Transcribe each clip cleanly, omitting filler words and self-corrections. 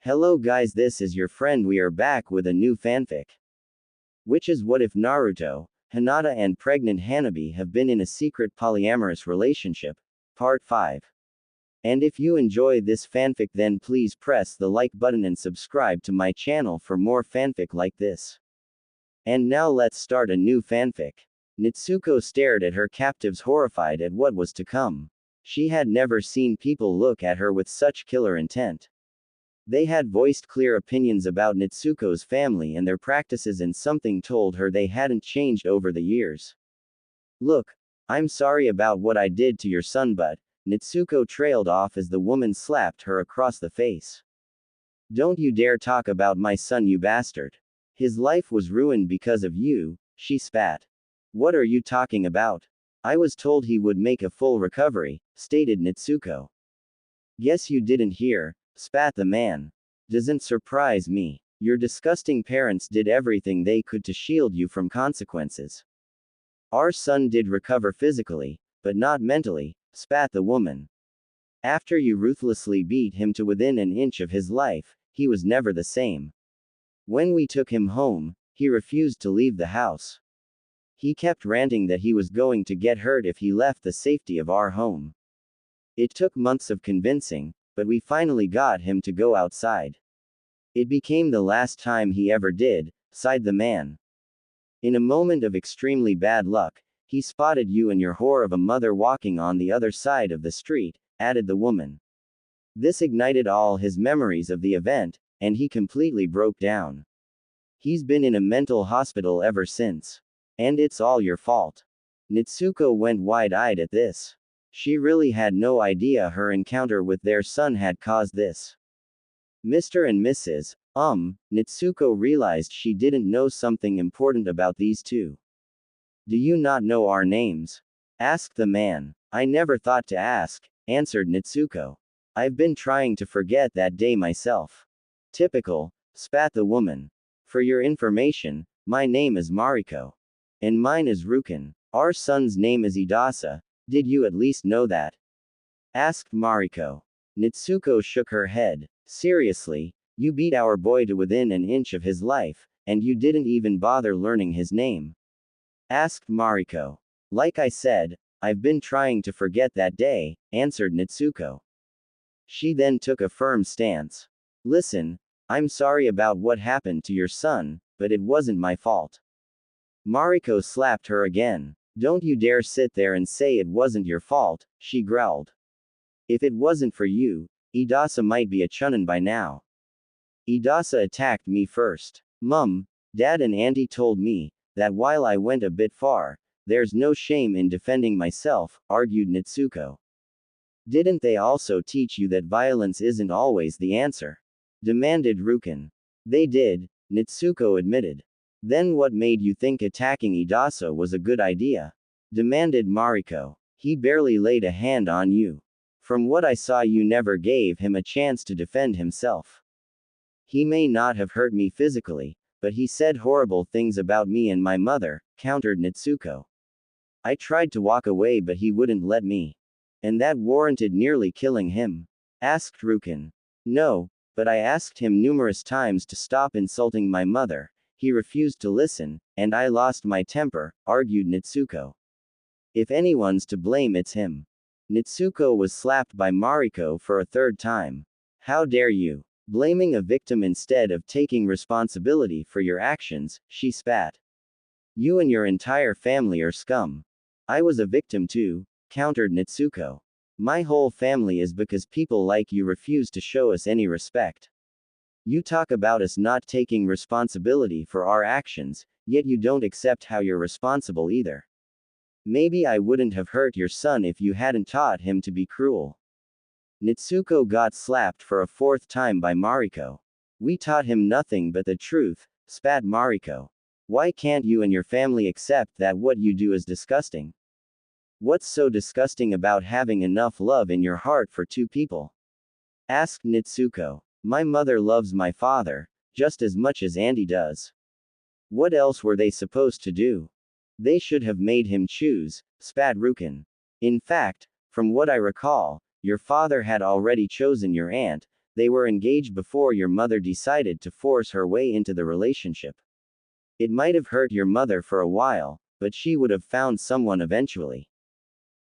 Hello guys, this is your friend. We are back with a new fanfic. Which is what if Naruto, Hinata and pregnant Hanabi have been in a secret polyamorous relationship? Part 5. And if you enjoy this fanfic, then please press the like button and subscribe to my channel for more fanfic like this. And now let's start a new fanfic. Natsuko stared at her captives, horrified at what was to come. She had never seen people look at her with such killer intent. They had voiced clear opinions about Natsuko's family and their practices, and something told her they hadn't changed over the years. Look, I'm sorry about what I did to your son, but Natsuko trailed off as the woman slapped her across the face. Don't you dare talk about my son, you bastard. His life was ruined because of you, she spat. What are you talking about? I was told he would make a full recovery, stated Natsuko. Guess you didn't hear, spat the man. Doesn't surprise me. Your disgusting parents did everything they could to shield you from consequences. Our son did recover physically, but not mentally, spat the woman. After you ruthlessly beat him to within an inch of his life, he was never the same. When we took him home, he refused to leave the house. He kept ranting that he was going to get hurt if he left the safety of our home. It took months of convincing, but we finally got him to go outside. It became the last time he ever did, sighed the man. In a moment of extremely bad luck, he spotted you and your whore of a mother walking on the other side of the street, added the woman. This ignited all his memories of the event, and he completely broke down. He's been in a mental hospital ever since. And it's all your fault. Natsuko went wide-eyed at this. She really had no idea her encounter with their son had caused this. Mr. and Mrs. Natsuko realized she didn't know something important about these two. Do you not know our names? Asked the man. I never thought to ask, answered Natsuko. I've been trying to forget that day myself. Typical, spat the woman. For your information, my name is Mariko. And mine is Rukin. Our son's name is Idasa. Did you at least know that? Asked Mariko. Natsuko shook her head. Seriously, you beat our boy to within an inch of his life, and you didn't even bother learning his name? Asked Mariko. Like I said, I've been trying to forget that day, answered Natsuko. She then took a firm stance. Listen, I'm sorry about what happened to your son, but it wasn't my fault. Mariko slapped her again. Don't you dare sit there and say it wasn't your fault, she growled. If it wasn't for you, Idasa might be a chunin by now. Idasa attacked me first. Mum, Dad and Auntie told me that while I went a bit far, there's no shame in defending myself, argued Natsuko. Didn't they also teach you that violence isn't always the answer? Demanded Rukin. They did, Natsuko admitted. Then what made you think attacking Idasa was a good idea? Demanded Mariko. He barely laid a hand on you. From what I saw, you never gave him a chance to defend himself. He may not have hurt me physically, but he said horrible things about me and my mother, countered Natsuko. I tried to walk away, but he wouldn't let me. And that warranted nearly killing him? Asked Rukin. No, but I asked him numerous times to stop insulting my mother. He refused to listen, and I lost my temper, argued Natsuko. If anyone's to blame, it's him. Natsuko was slapped by Mariko for a third time. How dare you? Blaming a victim instead of taking responsibility for your actions, she spat. You and your entire family are scum. I was a victim too, countered Natsuko. My whole family is because people like you refuse to show us any respect. You talk about us not taking responsibility for our actions, yet you don't accept how you're responsible either. Maybe I wouldn't have hurt your son if you hadn't taught him to be cruel. Natsuko got slapped for a fourth time by Mariko. We taught him nothing but the truth, spat Mariko. Why can't you and your family accept that what you do is disgusting? What's so disgusting about having enough love in your heart for two people? Asked Natsuko. My mother loves my father, just as much as Andy does. What else were they supposed to do? They should have made him choose, spat Rukin. In fact, from what I recall, your father had already chosen your aunt, they were engaged before your mother decided to force her way into the relationship. It might have hurt your mother for a while, but she would have found someone eventually.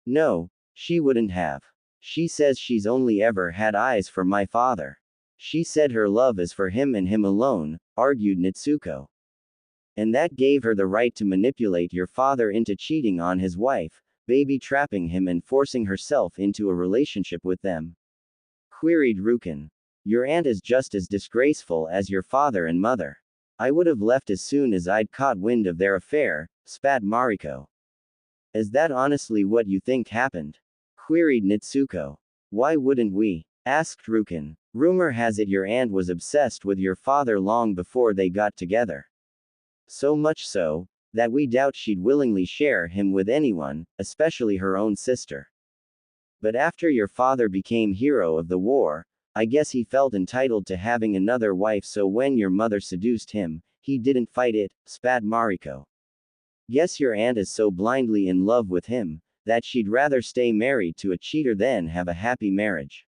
No, she wouldn't have. She says she's only ever had eyes for my father. She said her love is for him and him alone, argued Nitsuko. And that gave her the right to manipulate your father into cheating on his wife, baby trapping him and forcing herself into a relationship with them. Queried Rukin. Your aunt is just as disgraceful as your father and mother. I would have left as soon as I'd caught wind of their affair, spat Mariko. Is that honestly what you think happened? Queried Nitsuko. Why wouldn't we? Asked Rukin. Rumor has it your aunt was obsessed with your father long before they got together. So much so, that we doubt she'd willingly share him with anyone, especially her own sister. But after your father became hero of the war, I guess he felt entitled to having another wife, so when your mother seduced him, he didn't fight it, spat Mariko. Guess your aunt is so blindly in love with him, that she'd rather stay married to a cheater than have a happy marriage.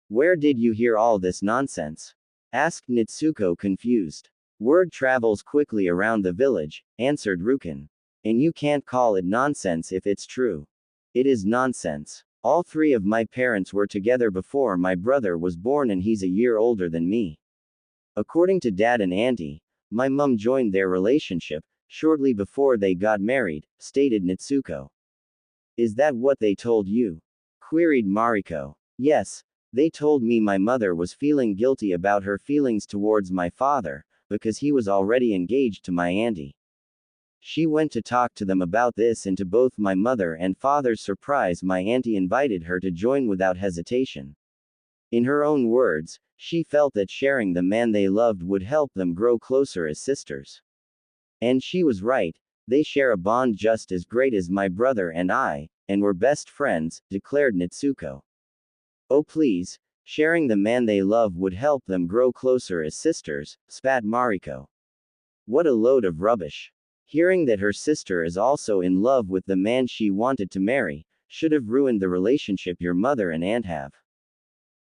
Where did you hear all this nonsense? Asked Nitsuko confused. Word travels quickly around the village, answered Rukin. And you can't call it nonsense if it's true. It is nonsense. All three of my parents were together before my brother was born and he's a year older than me. According to Dad and Auntie, my mum joined their relationship shortly before they got married, stated Nitsuko. Is that what they told you? Queried Mariko. Yes, they told me my mother was feeling guilty about her feelings towards my father, because he was already engaged to my auntie. She went to talk to them about this, and to both my mother and father's surprise my auntie invited her to join without hesitation. In her own words, she felt that sharing the man they loved would help them grow closer as sisters. And she was right, they share a bond just as great as my brother and I, and we're best friends, declared Nitsuko. Oh please, sharing the man they love would help them grow closer as sisters, spat Mariko. What a load of rubbish. Hearing that her sister is also in love with the man she wanted to marry, should have ruined the relationship your mother and aunt have.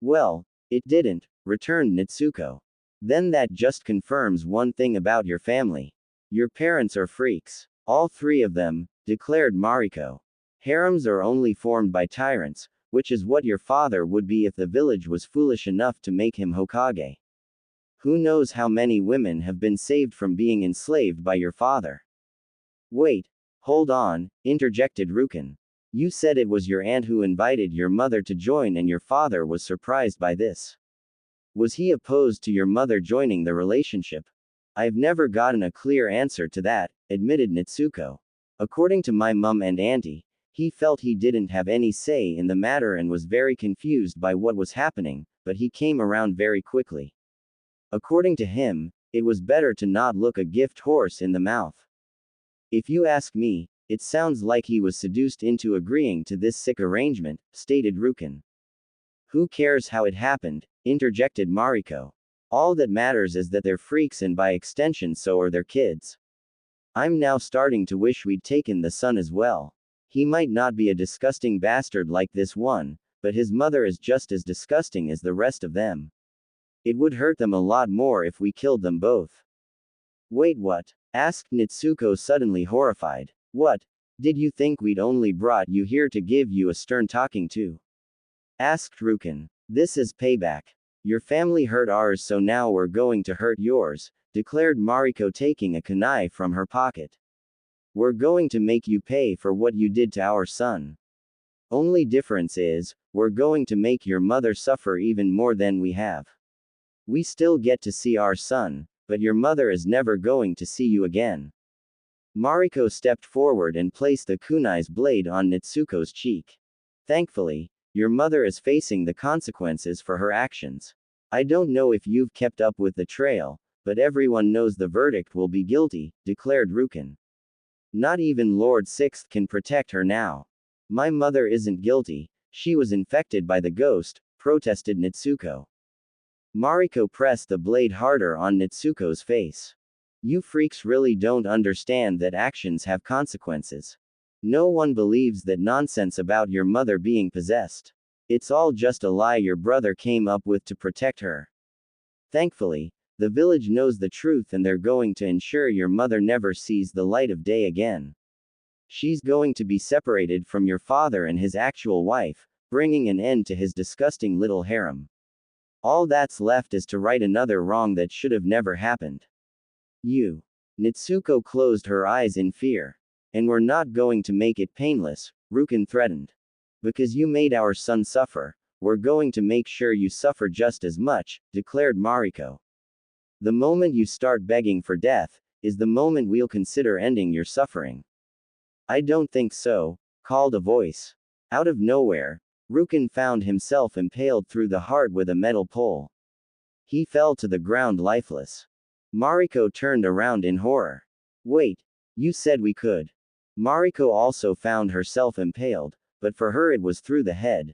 Well, it didn't, returned Nitsuko. Then that just confirms one thing about your family. Your parents are freaks. All three of them, declared Mariko. Harems are only formed by tyrants, which is what your father would be if the village was foolish enough to make him Hokage. Who knows how many women have been saved from being enslaved by your father? Wait, hold on, interjected Rukin. You said it was your aunt who invited your mother to join and your father was surprised by this. Was he opposed to your mother joining the relationship? I've never gotten a clear answer to that, admitted Nitsuko. According to my mum and auntie, he felt he didn't have any say in the matter and was very confused by what was happening, but he came around very quickly. According to him, it was better to not look a gift horse in the mouth. If you ask me, it sounds like he was seduced into agreeing to this sick arrangement, stated Rukin. Who cares how it happened, interjected Mariko. All that matters is that they're freaks and by extension so are their kids. I'm now starting to wish we'd taken the son as well. He might not be a disgusting bastard like this one, but his mother is just as disgusting as the rest of them. It would hurt them a lot more if we killed them both. Wait, what? Asked Nitsuko suddenly horrified. What? Did you think we'd only brought you here to give you a stern talking to? Asked Rukin. This is payback. Your family hurt ours, so now we're going to hurt yours, declared Mariko, taking a kunai from her pocket. We're going to make you pay for what you did to our son. Only difference is, we're going to make your mother suffer even more than we have. We still get to see our son, but your mother is never going to see you again. Mariko stepped forward and placed the kunai's blade on Nitsuko's cheek. Thankfully, your mother is facing the consequences for her actions. I don't know if you've kept up with the trail, but everyone knows the verdict will be guilty, declared Rukin. Not even Lord Sixth can protect her now. My mother isn't guilty, she was infected by the ghost, protested Nitsuko. Mariko pressed the blade harder on Nitsuko's face. You freaks really don't understand that actions have consequences. No one believes that nonsense about your mother being possessed. It's all just a lie your brother came up with to protect her. Thankfully, the village knows the truth and they're going to ensure your mother never sees the light of day again. She's going to be separated from your father and his actual wife, bringing an end to his disgusting little harem. All that's left is to right another wrong that should have never happened. You. Nitsuko closed her eyes in fear. And we're not going to make it painless, Rukin threatened. Because you made our son suffer, we're going to make sure you suffer just as much, declared Mariko. The moment you start begging for death, is the moment we'll consider ending your suffering. I don't think so, called a voice. Out of nowhere, Rukin found himself impaled through the heart with a metal pole. He fell to the ground lifeless. Mariko turned around in horror. Wait, you said we could. Mariko also found herself impaled, but for her it was through the head.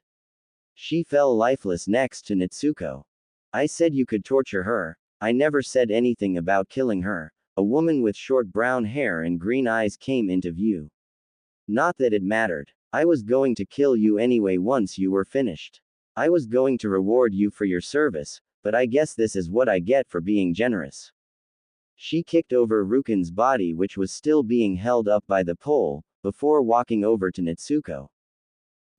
She fell lifeless next to Nitsuko. I said you could torture her. I never said anything about killing her. A woman with short brown hair and green eyes came into view. Not that it mattered. I was going to kill you anyway once you were finished. I was going to reward you for your service, but I guess this is what I get for being generous. She kicked over Rukin's body, which was still being held up by the pole, before walking over to Nitsuko.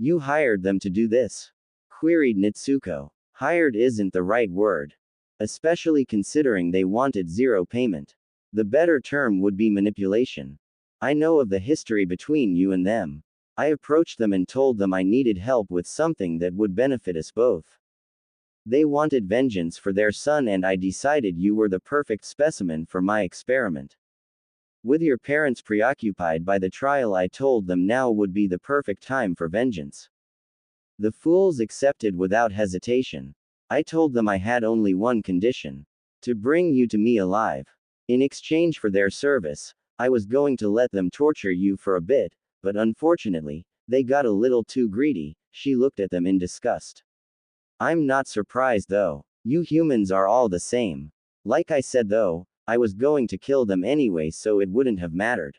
You hired them to do this? Queried Nitsuko. Hired isn't the right word. Especially considering they wanted zero payment. The better term would be manipulation. I know of the history between you and them. I approached them and told them I needed help with something that would benefit us both. They wanted vengeance for their son and I decided you were the perfect specimen for my experiment. With your parents preoccupied by the trial, I told them now would be the perfect time for vengeance. The fools accepted without hesitation. I told them I had only one condition. To bring you to me alive. In exchange for their service, I was going to let them torture you for a bit, but unfortunately, they got a little too greedy. She looked at them in disgust. I'm not surprised though. You humans are all the same. Like I said though, I was going to kill them anyway, so it wouldn't have mattered.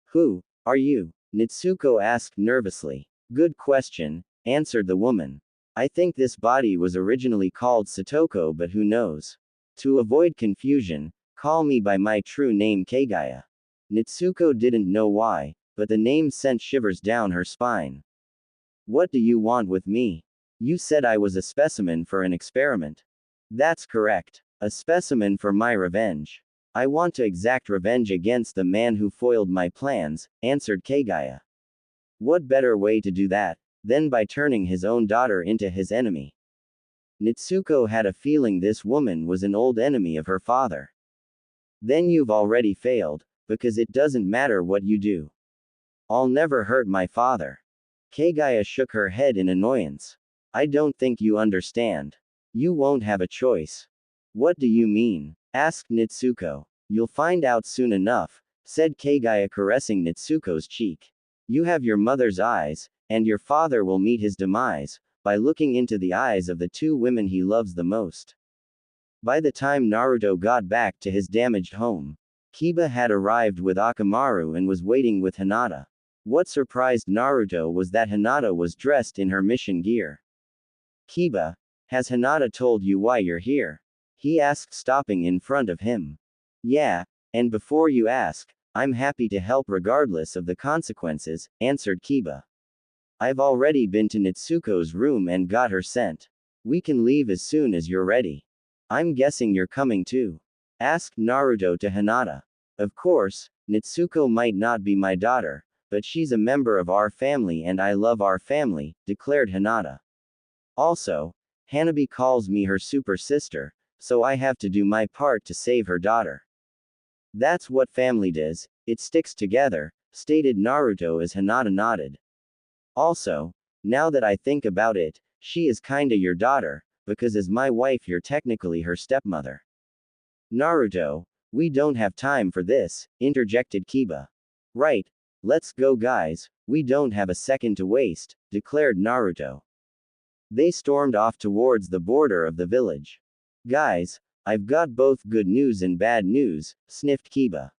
Who are you? Nitsuko asked nervously. Good question, answered the woman. I think this body was originally called Satoko, but who knows? To avoid confusion, call me by my true name Kagaya. Nitsuko didn't know why, but the name sent shivers down her spine. What do you want with me? You said I was a specimen for an experiment. That's correct. A specimen for my revenge. I want to exact revenge against the man who foiled my plans, answered Kagaya. What better way to do that than by turning his own daughter into his enemy? Nitsuko had a feeling this woman was an old enemy of her father. Then you've already failed, because it doesn't matter what you do. I'll never hurt my father. Kagaya shook her head in annoyance. I don't think you understand. You won't have a choice. What do you mean? Asked Nitsuko. You'll find out soon enough, said Kagaya, caressing Nitsuko's cheek. You have your mother's eyes, and your father will meet his demise, by looking into the eyes of the two women he loves the most. By the time Naruto got back to his damaged home, Kiba had arrived with Akamaru and was waiting with Hinata. What surprised Naruto was that Hinata was dressed in her mission gear. Kiba, has Hinata told you why you're here? He asked, stopping in front of him. Yeah, and before you ask, I'm happy to help regardless of the consequences, answered Kiba. I've already been to Nitsuko's room and got her sent. We can leave as soon as you're ready. I'm guessing you're coming too? Asked Naruto to Hinata. Of course, Nitsuko might not be my daughter, but she's a member of our family and I love our family, declared Hinata. Also, Hanabi calls me her super sister, so I have to do my part to save her daughter. That's what family does, it sticks together, stated Naruto as Hinata nodded. Also, now that I think about it, she is kinda your daughter, because as my wife you're technically her stepmother. Naruto, we don't have time for this, interjected Kiba. Right, let's go guys, we don't have a second to waste, declared Naruto. They stormed off towards the border of the village. Guys, I've got both good news and bad news, sniffed Kiba.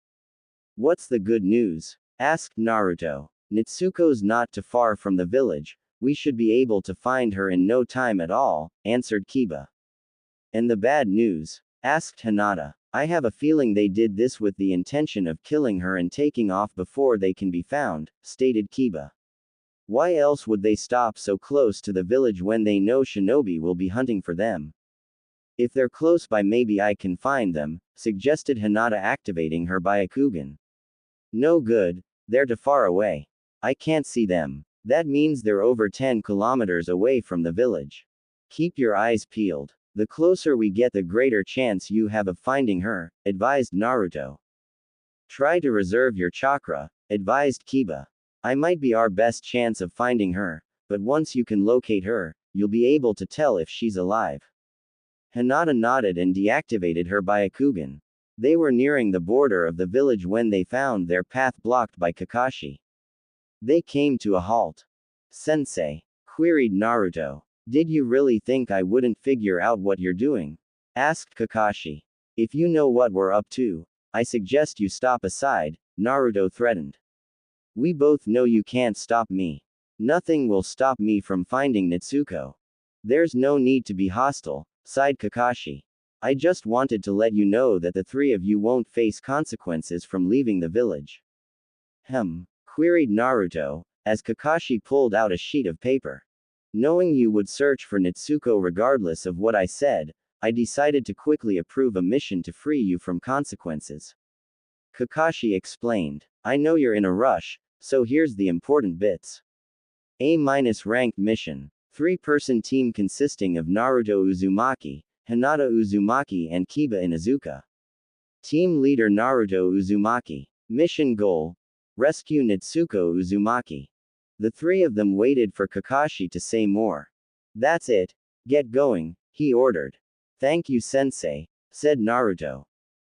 What's the good news? Asked Naruto. Nitsuko's not too far from the village, We should be able to find her in no time at all, answered Kiba. And the bad news? Asked Hinata. I have a feeling they did this with the intention of killing her and taking off before they can be found, stated Kiba. Why else would they stop so close to the village when they know shinobi will be hunting for them? If they're close by, maybe I can find them, suggested Hinata, activating her Byakugan. No good, they're too far away. I can't see them. That means they're over 10 kilometers away from the village. Keep your eyes peeled. The closer we get, the greater chance you have of finding her, advised Naruto. Try to reserve your chakra, advised Kiba. I might be our best chance of finding her, but once you can locate her, you'll be able to tell if she's alive. Hinata nodded and deactivated her Byakugan. They were nearing the border of the village when they found their path blocked by Kakashi. They came to a halt. Sensei, queried Naruto. Did you really think I wouldn't figure out what you're doing? Asked Kakashi. If you know what we're up to, I suggest you stop aside, Naruto threatened. We both know you can't stop me. Nothing will stop me from finding Natsuko. There's no need to be hostile, sighed Kakashi. I just wanted to let you know that the three of you won't face consequences from leaving the village. Queried Naruto, as Kakashi pulled out a sheet of paper. Knowing you would search for Natsuko regardless of what I said, I decided to quickly approve a mission to free you from consequences. Kakashi explained. I know you're in a rush, so here's the important bits. A-ranked mission. 3-person team consisting of Naruto Uzumaki, Hinata Uzumaki and Kiba Inuzuka. Team leader Naruto Uzumaki. Mission goal: rescue Natsuko Uzumaki. The three of them waited for Kakashi to say more. That's it. Get going, he ordered. Thank you, Sensei, said Naruto.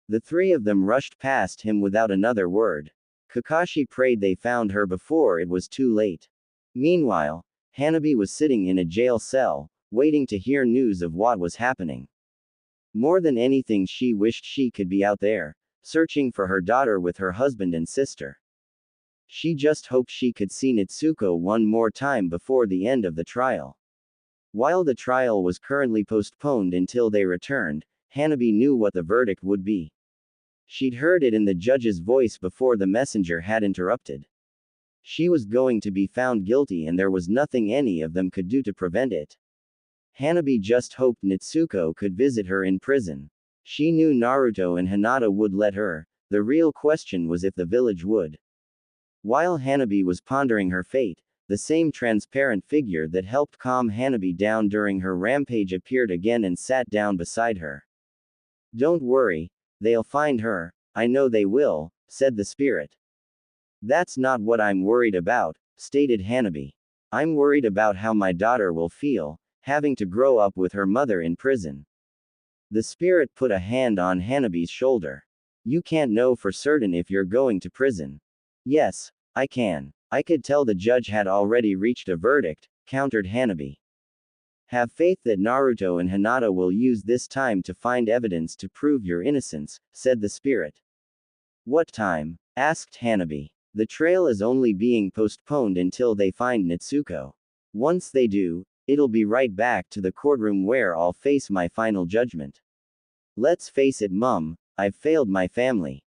The three of them rushed past him without another word. Kakashi prayed they found her before it was too late. Meanwhile, Hanabi was sitting in a jail cell, waiting to hear news of what was happening. More than anything, she wished she could be out there, searching for her daughter with her husband and sister. She just hoped she could see Natsuko one more time before the end of the trial. While the trial was currently postponed until they returned, Hanabi knew what the verdict would be. She'd heard it in the judge's voice before the messenger had interrupted. She was going to be found guilty and there was nothing any of them could do to prevent it. Hanabi just hoped Natsuko could visit her in prison. She knew Naruto and Hinata would let her, the real question was if the village would. While Hanabi was pondering her fate, the same transparent figure that helped calm Hanabi down during her rampage appeared again and sat down beside her. Don't worry, they'll find her, I know they will, said the spirit. That's not what I'm worried about, stated Hanabi. I'm worried about how my daughter will feel, having to grow up with her mother in prison. The spirit put a hand on Hanabi's shoulder. You can't know for certain if you're going to prison. Yes, I can. I could tell the judge had already reached a verdict, countered Hanabi. Have faith that Naruto and Hinata will use this time to find evidence to prove your innocence, said the spirit. What time? Asked Hanabi. The trail is only being postponed until they find Natsuko. Once they do, it'll be right back to the courtroom where I'll face my final judgment. Let's face it, Mum, I've failed my family.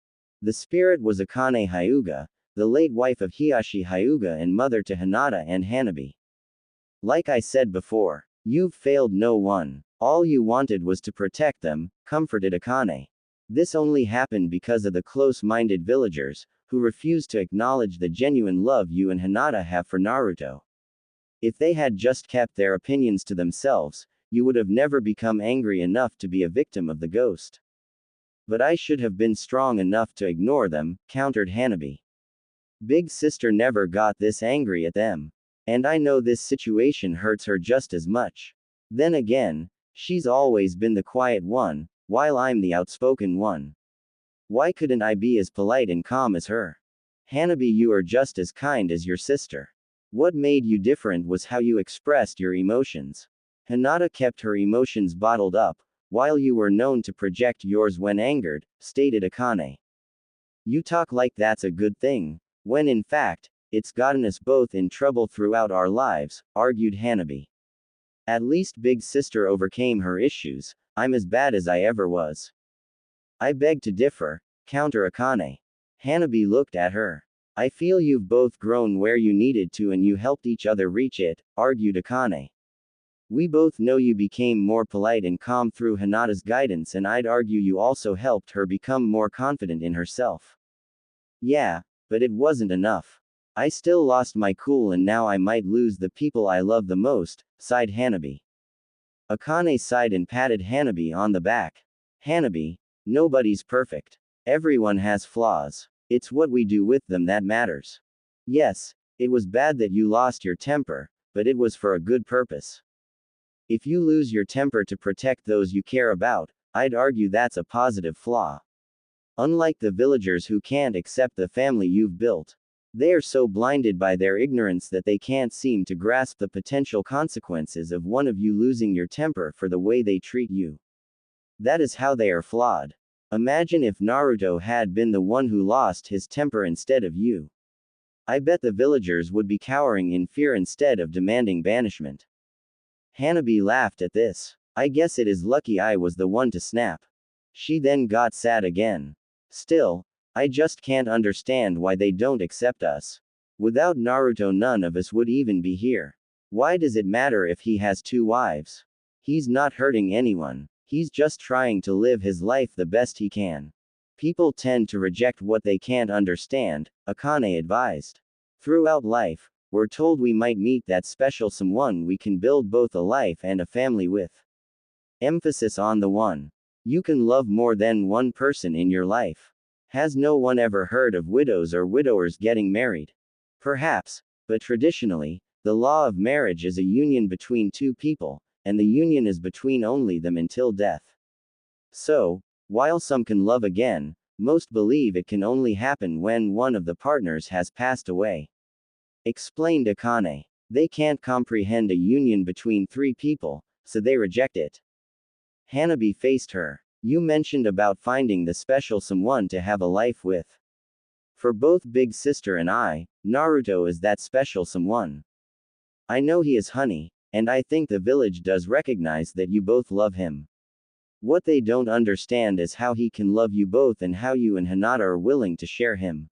The spirit was Akane Hyuga, the late wife of Hiashi Hyuga and mother to Hinata and Hanabi. Like I said before, you've failed no one. All you wanted was to protect them, comforted Akane. This only happened because of the close-minded villagers, who refused to acknowledge the genuine love you and Hinata have for Naruto. If they had just kept their opinions to themselves, you would have never become angry enough to be a victim of the ghost. But I should have been strong enough to ignore them, countered Hanabi. Big sister never got this angry at them. And I know this situation hurts her just as much. Then again, she's always been the quiet one, while I'm the outspoken one. Why couldn't I be as polite and calm as her? Hanabi, you are just as kind as your sister. What made you different was how you expressed your emotions. Hinata kept her emotions bottled up, while you were known to project yours when angered, stated Akane. You talk like that's a good thing, when in fact, It's gotten us both in trouble throughout our lives, argued Hanabi. At least Big Sister overcame her issues. I'm as bad as I ever was. I beg to differ, counter Akane. Hanabi looked at her. I feel you've both grown where you needed to and you helped each other reach it, argued Akane. We both know you became more polite and calm through Hinata's guidance, and I'd argue you also helped her become more confident in herself. Yeah, but it wasn't enough. I still lost my cool and now I might lose the people I love the most, sighed Hanabi. Akane sighed and patted Hanabi on the back. Hanabi, nobody's perfect. Everyone has flaws. It's what we do with them that matters. Yes, it was bad that you lost your temper, but it was for a good purpose. If you lose your temper to protect those you care about, I'd argue that's a positive flaw. Unlike the villagers who can't accept the family you've built. They are so blinded by their ignorance that they can't seem to grasp the potential consequences of one of you losing your temper for the way they treat you. That is how they are flawed. Imagine if Naruto had been the one who lost his temper instead of you. I bet the villagers would be cowering in fear instead of demanding banishment. Hanabi laughed at this. I guess it is lucky I was the one to snap. She then got sad again. Still, I just can't understand why they don't accept us. Without Naruto none of us would even be here. Why does it matter if he has 2 wives? He's not hurting anyone. He's just trying to live his life the best he can. People tend to reject what they can't understand, Akane advised. Throughout life, we're told we might meet that special someone we can build both a life and a family with. Emphasis on the one. You can love more than one person in your life. Has no one ever heard of widows or widowers getting married? Perhaps, but traditionally, the law of marriage is a union between 2 people, and the union is between only them until death. So, while some can love again, most believe it can only happen when one of the partners has passed away. Explained Akane. They can't comprehend a union between 3 people, so they reject it. Hanabi faced her. You mentioned about finding the special someone to have a life with. For both Big Sister and I, Naruto is that special someone. I know he is honey, and I think the village does recognize that you both love him. What they don't understand is how he can love you both and how you and Hinata are willing to share him.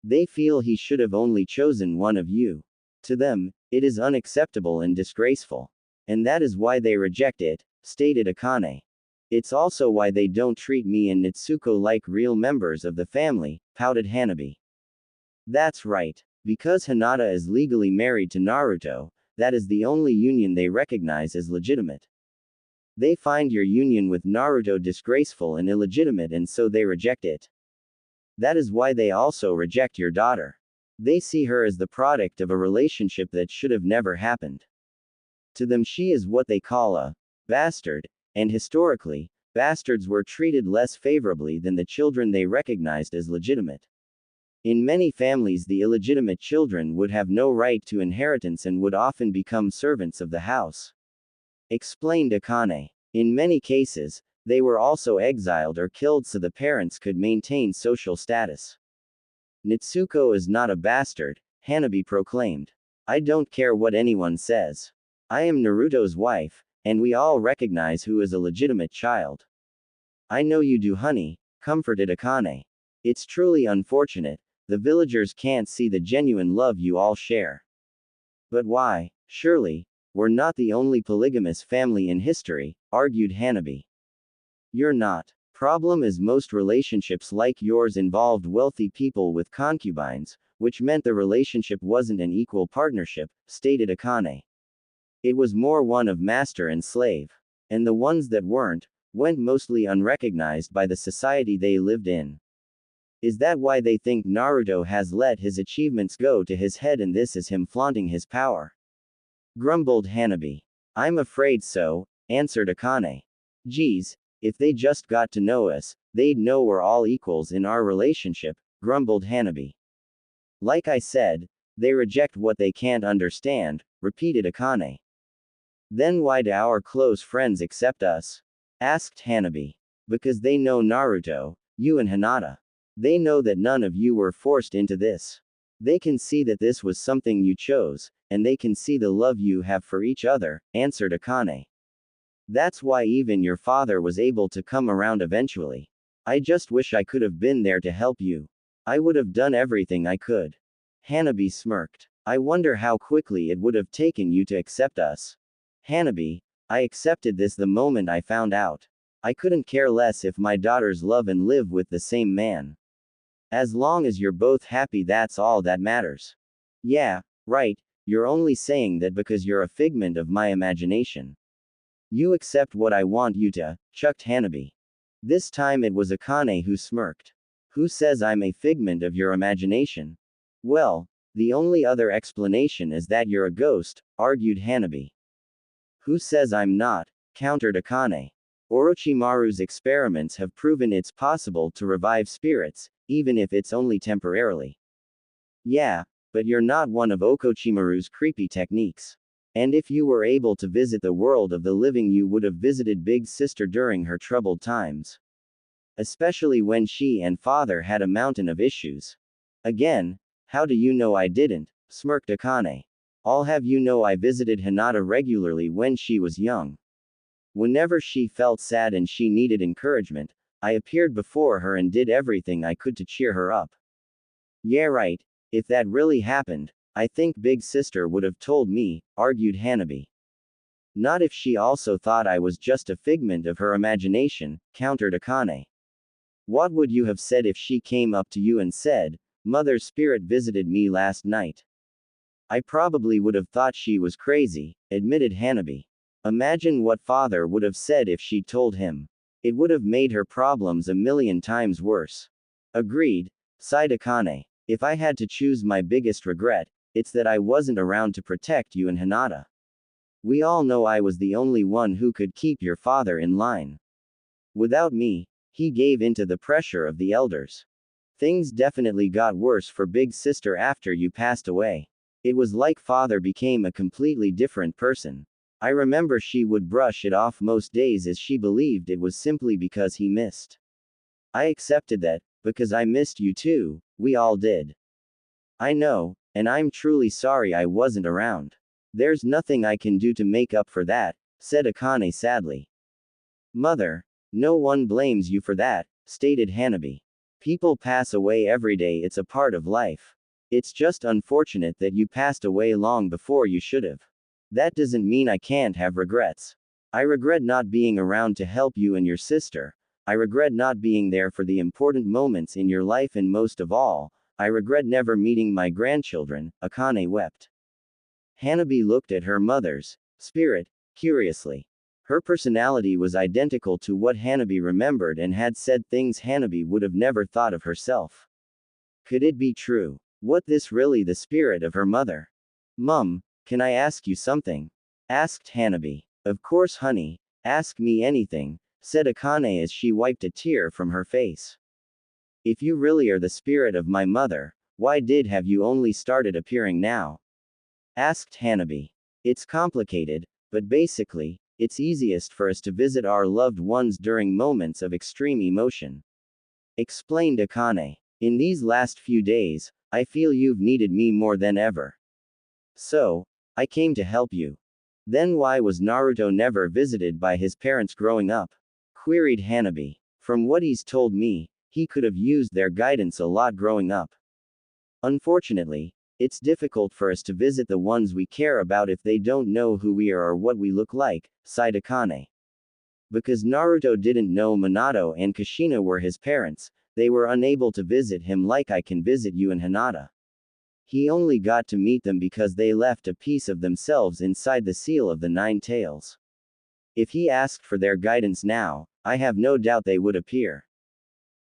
They feel he should have only chosen one of you. To them, it is unacceptable and disgraceful. And that is why they reject it, stated Akane. It's also why they don't treat me and Nitsuko like real members of the family, pouted Hanabi. That's right. Because Hinata is legally married to Naruto, that is the only union they recognize as legitimate. They find your union with Naruto disgraceful and illegitimate and so they reject it. That is why they also reject your daughter. They see her as the product of a relationship that should have never happened. To them she is what they call a bastard, and historically, bastards were treated less favorably than the children they recognized as legitimate. In many families the illegitimate children would have no right to inheritance and would often become servants of the house. Explained Akane. In many cases, they were also exiled or killed so the parents could maintain social status. Nitsuko is not a bastard, Hanabi proclaimed. I don't care what anyone says. I am Naruto's wife, and we all recognize who is a legitimate child. I know you do, honey, comforted Akane. It's truly unfortunate, the villagers can't see the genuine love you all share. But why? Surely, we're not the only polygamous family in history, argued Hanabi. You're not. Problem is most relationships like yours involved wealthy people with concubines, which meant the relationship wasn't an equal partnership, stated Akane. It was more one of master and slave. And the ones that weren't, went mostly unrecognized by the society they lived in. Is that why they think Naruto has let his achievements go to his head and this is him flaunting his power? Grumbled Hanabi. I'm afraid so, answered Akane. Geez, if they just got to know us, they'd know we're all equals in our relationship, grumbled Hanabi. Like I said, they reject what they can't understand, repeated Akane. Then why do our close friends accept us? Asked Hanabi. Because they know Naruto, you and Hinata. They know that none of you were forced into this. They can see that this was something you chose, and they can see the love you have for each other, answered Akane. That's why even your father was able to come around eventually. I just wish I could have been there to help you. I would have done everything I could. Hanabi smirked. I wonder how quickly it would have taken you to accept us. Hanabi, I accepted this the moment I found out. I couldn't care less if my daughters love and live with the same man. As long as you're both happy, that's all that matters. Yeah, right, you're only saying that because you're a figment of my imagination. You accept what I want you to, chucked Hanabi. This time it was Akane who smirked. Who says I'm a figment of your imagination? Well, the only other explanation is that you're a ghost, argued Hanabi. Who says I'm not? Countered Akane. Orochimaru's experiments have proven it's possible to revive spirits, even if it's only temporarily. Yeah, but you're not one of Orochimaru's creepy techniques. And if you were able to visit the world of the living, you would have visited Big Sister during her troubled times. Especially when she and father had a mountain of issues. Again, how do you know I didn't? Smirked Akane. I'll have you know I visited Hinata regularly when she was young. Whenever she felt sad and she needed encouragement, I appeared before her and did everything I could to cheer her up. Yeah, right. If that really happened, I think Big Sister would have told me, argued Hanabi. Not if she also thought I was just a figment of her imagination, countered Akane. What would you have said if she came up to you and said, Mother's spirit visited me last night? I probably would have thought she was crazy, admitted Hanabi. Imagine what father would have said if she told him. It would have made her problems a million times worse. Agreed, sighed Akane. If I had to choose my biggest regret, it's that I wasn't around to protect you and Hinata. We all know I was the only one who could keep your father in line. Without me, he gave into the pressure of the elders. Things definitely got worse for Big Sister after you passed away. It was like father became a completely different person. I remember she would brush it off most days as she believed it was simply because he missed. I accepted that, because I missed you too, we all did. I know, and I'm truly sorry I wasn't around. There's nothing I can do to make up for that, said Akane sadly. Mother, no one blames you for that, stated Hanabi. People pass away every day, it's a part of life. It's just unfortunate that you passed away long before you should have. That doesn't mean I can't have regrets. I regret not being around to help you and your sister. I regret not being there for the important moments in your life, and most of all, I regret never meeting my grandchildren, Akane wept. Hanabi looked at her mother's spirit curiously. Her personality was identical to what Hanabi remembered and had said things Hanabi would have never thought of herself. Could it be true? Was this really the spirit of her mother? Mum, can I ask you something? Asked Hanabi. Of course, honey, ask me anything, said Akane as she wiped a tear from her face. If you really are the spirit of my mother, why have you only started appearing now? Asked Hanabi. It's complicated, but basically, it's easiest for us to visit our loved ones during moments of extreme emotion. Explained Akane. In these last few days, I feel you've needed me more than ever. So, I came to help you. Then why was Naruto never visited by his parents growing up? Queried Hanabi. From what he's told me, he could have used their guidance a lot growing up. Unfortunately, it's difficult for us to visit the ones we care about if they don't know who we are or what we look like, sighed Akane. Because Naruto didn't know Minato and Kushina were his parents, they were unable to visit him like I can visit you and Hinata. He only got to meet them because they left a piece of themselves inside the seal of the Nine Tails. If he asked for their guidance now, I have no doubt they would appear.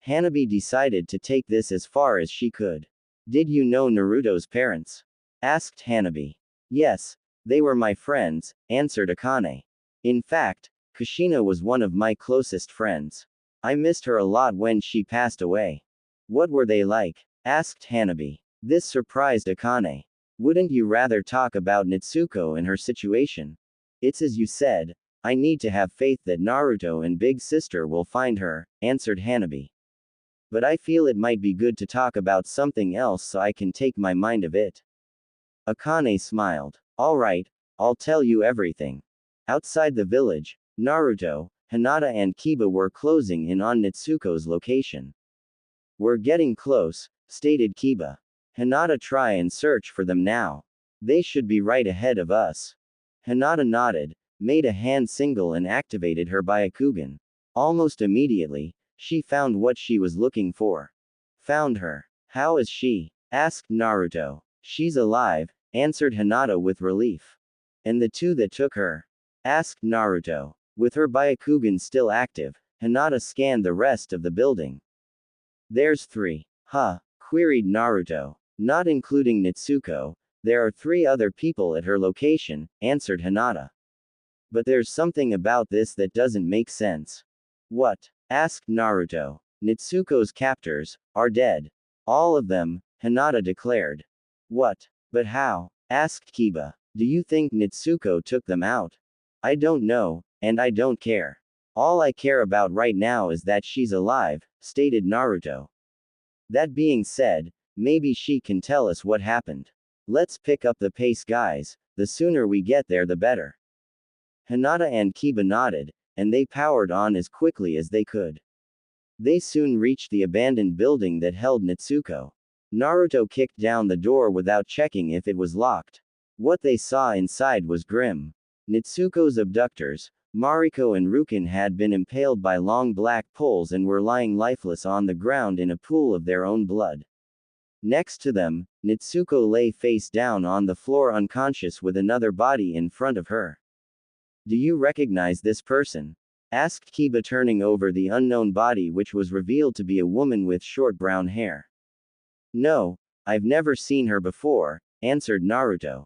Hanabi decided to take this as far as she could. Did you know Naruto's parents? Asked Hanabi. Yes, they were my friends, answered Akane. In fact, Kushina was one of my closest friends. I missed her a lot when she passed away. What were they like? Asked Hanabi. This surprised Akane. Wouldn't you rather talk about Natsuko and her situation? It's as you said, I need to have faith that Naruto and Big Sister will find her, answered Hanabi. But I feel it might be good to talk about something else so I can take my mind of it. Akane smiled. Alright, I'll tell you everything. Outside the village, Naruto, Hinata and Kiba were closing in on Nitsuko's location. We're getting close, stated Kiba. Hinata, try and search for them now. They should be right ahead of us. Hinata nodded, made a hand signal and activated her Byakugan. Almost immediately, she found what she was looking for. Found her. How is she? Asked Naruto. She's alive, answered Hinata with relief. And the two that took her? Asked Naruto. With her Byakugan still active, Hinata scanned the rest of the building. There's three. Huh? Queried Naruto. Not including Nitsuko, there are three other people at her location, answered Hinata. But there's something about this that doesn't make sense. What? Asked Naruto. Nitsuko's captors are dead. All of them, Hinata declared. What? But how? Asked Kiba. Do you think Nitsuko took them out? I don't know, and I don't care. All I care about right now is that she's alive, stated Naruto. That being said, maybe she can tell us what happened. Let's pick up the pace, guys, the sooner we get there the better. Hinata and Kiba nodded, and they powered on as quickly as they could. They soon reached the abandoned building that held Nitsuko. Naruto kicked down the door without checking if it was locked. What they saw inside was grim. Nitsuko's abductors, Mariko and Rukin, had been impaled by long black poles and were lying lifeless on the ground in a pool of their own blood. Next to them, Nitsuko lay face down on the floor unconscious with another body in front of her. Do you recognize this person? Asked Kiba, turning over the unknown body, which was revealed to be a woman with short brown hair. No, I've never seen her before, answered Naruto.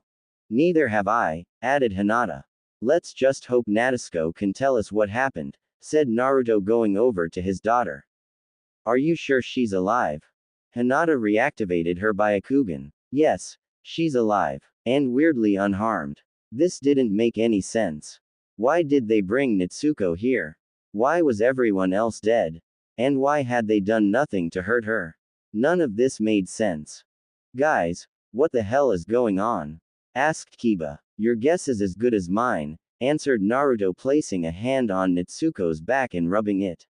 Neither have I, added Hinata. Let's just hope Natsuko can tell us what happened, said Naruto, going over to his daughter. Are you sure she's alive? Hinata reactivated her Byakugan. Yes, she's alive, and weirdly unharmed. This didn't make any sense. Why did they bring Natsuko here? Why was everyone else dead? And why had they done nothing to hurt her? None of this made sense. Guys, what the hell is going on? Asked Kiba. Your guess is as good as mine, answered Naruto, placing a hand on Natsuko's back and rubbing it.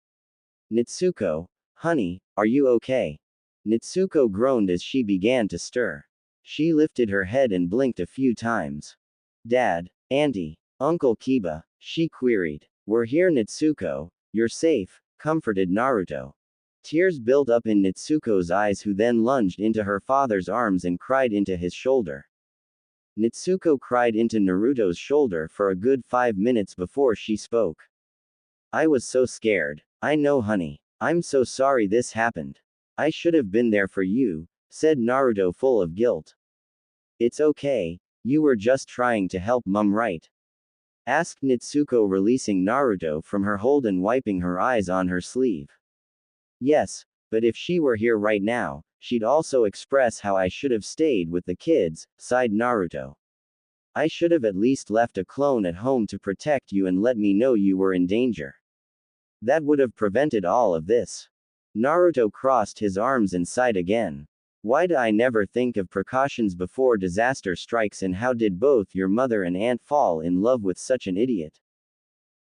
Natsuko, honey, are you okay? Natsuko groaned as she began to stir. She lifted her head and blinked a few times. Dad, Auntie, Uncle Kiba, she queried. We're here, Natsuko, you're safe, comforted Naruto. Tears built up in Natsuko's eyes, who then lunged into her father's arms and cried into his shoulder. Natsuko cried into Naruto's shoulder for a good 5 minutes before she spoke. I was so scared. I know, honey. I'm so sorry this happened. I should have been there for you, said Naruto, full of guilt. It's okay, you were just trying to help Mum, right? Asked Natsuko, releasing Naruto from her hold and wiping her eyes on her sleeve. Yes, but if she were here right now, she'd also express how I should have stayed with the kids, sighed Naruto. I should have at least left a clone at home to protect you and let me know you were in danger. That would have prevented all of this. Naruto crossed his arms and sighed again. Why do I never think of precautions before disaster strikes, and how did both your mother and aunt fall in love with such an idiot?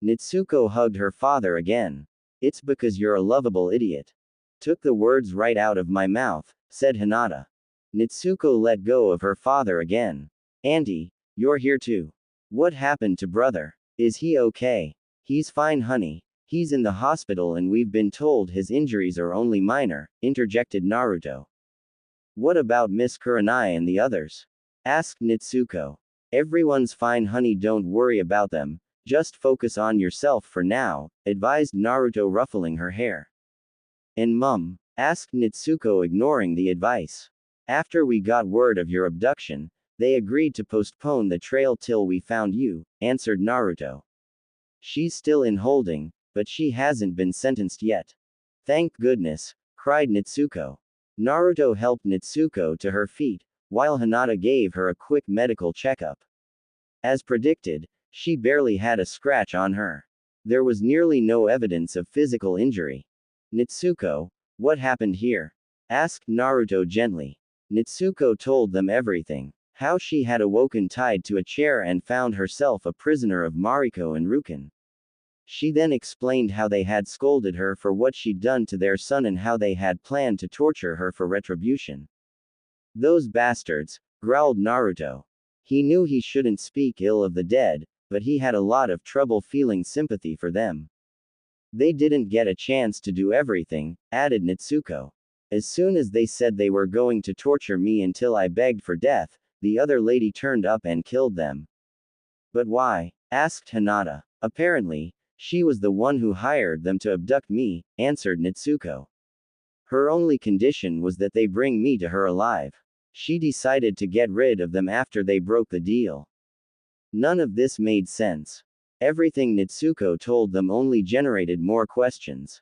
Natsuko hugged her father again. It's because you're a lovable idiot. Took the words right out of my mouth, said Hinata. Natsuko let go of her father again. Auntie, you're here too. What happened to brother? Is he okay? He's fine, honey. He's in the hospital and we've been told his injuries are only minor, interjected Naruto. What about Miss Kurenai and the others? Asked Natsuko. Everyone's fine, honey, don't worry about them. Just focus on yourself for now, advised Naruto, ruffling her hair. And Mum? Asked Natsuko, ignoring the advice. After we got word of your abduction, they agreed to postpone the trail till we found you, answered Naruto. She's still in holding, but she hasn't been sentenced yet. Thank goodness, cried Natsuko. Naruto helped Natsuko to her feet, while Hinata gave her a quick medical checkup. As predicted, she barely had a scratch on her. There was nearly no evidence of physical injury. Natsuko, What happened here? Asked Naruto gently. Nitsuko told them everything. How she had awoken tied to a chair and found herself a prisoner of Mariko and Rukin. She then explained how they had scolded her for what she'd done to their son and how they had planned to torture her for retribution. Those bastards, growled Naruto. He knew he shouldn't speak ill of the dead, but he had a lot of trouble feeling sympathy for them. They didn't get a chance to do everything, added Nitsuko. As soon as they said they were going to torture me until I begged for death, the other lady turned up and killed them. But why? Asked Hinata. Apparently, she was the one who hired them to abduct me, answered Nitsuko. Her only condition was that they bring me to her alive. She decided to get rid of them after they broke the deal. None of this made sense. Everything Nitsuko told them only generated more questions.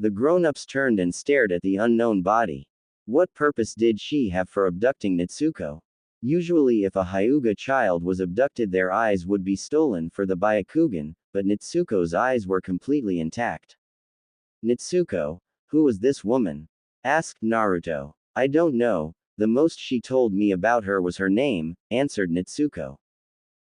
The grown-ups turned and stared at the unknown body. What purpose did she have for abducting Nitsuko? Usually if a Hyuga child was abducted their eyes would be stolen for the Byakugan, but Nitsuko's eyes were completely intact. Nitsuko, who was this woman? Asked Naruto. I don't know, the most she told me about her was her name, answered Nitsuko.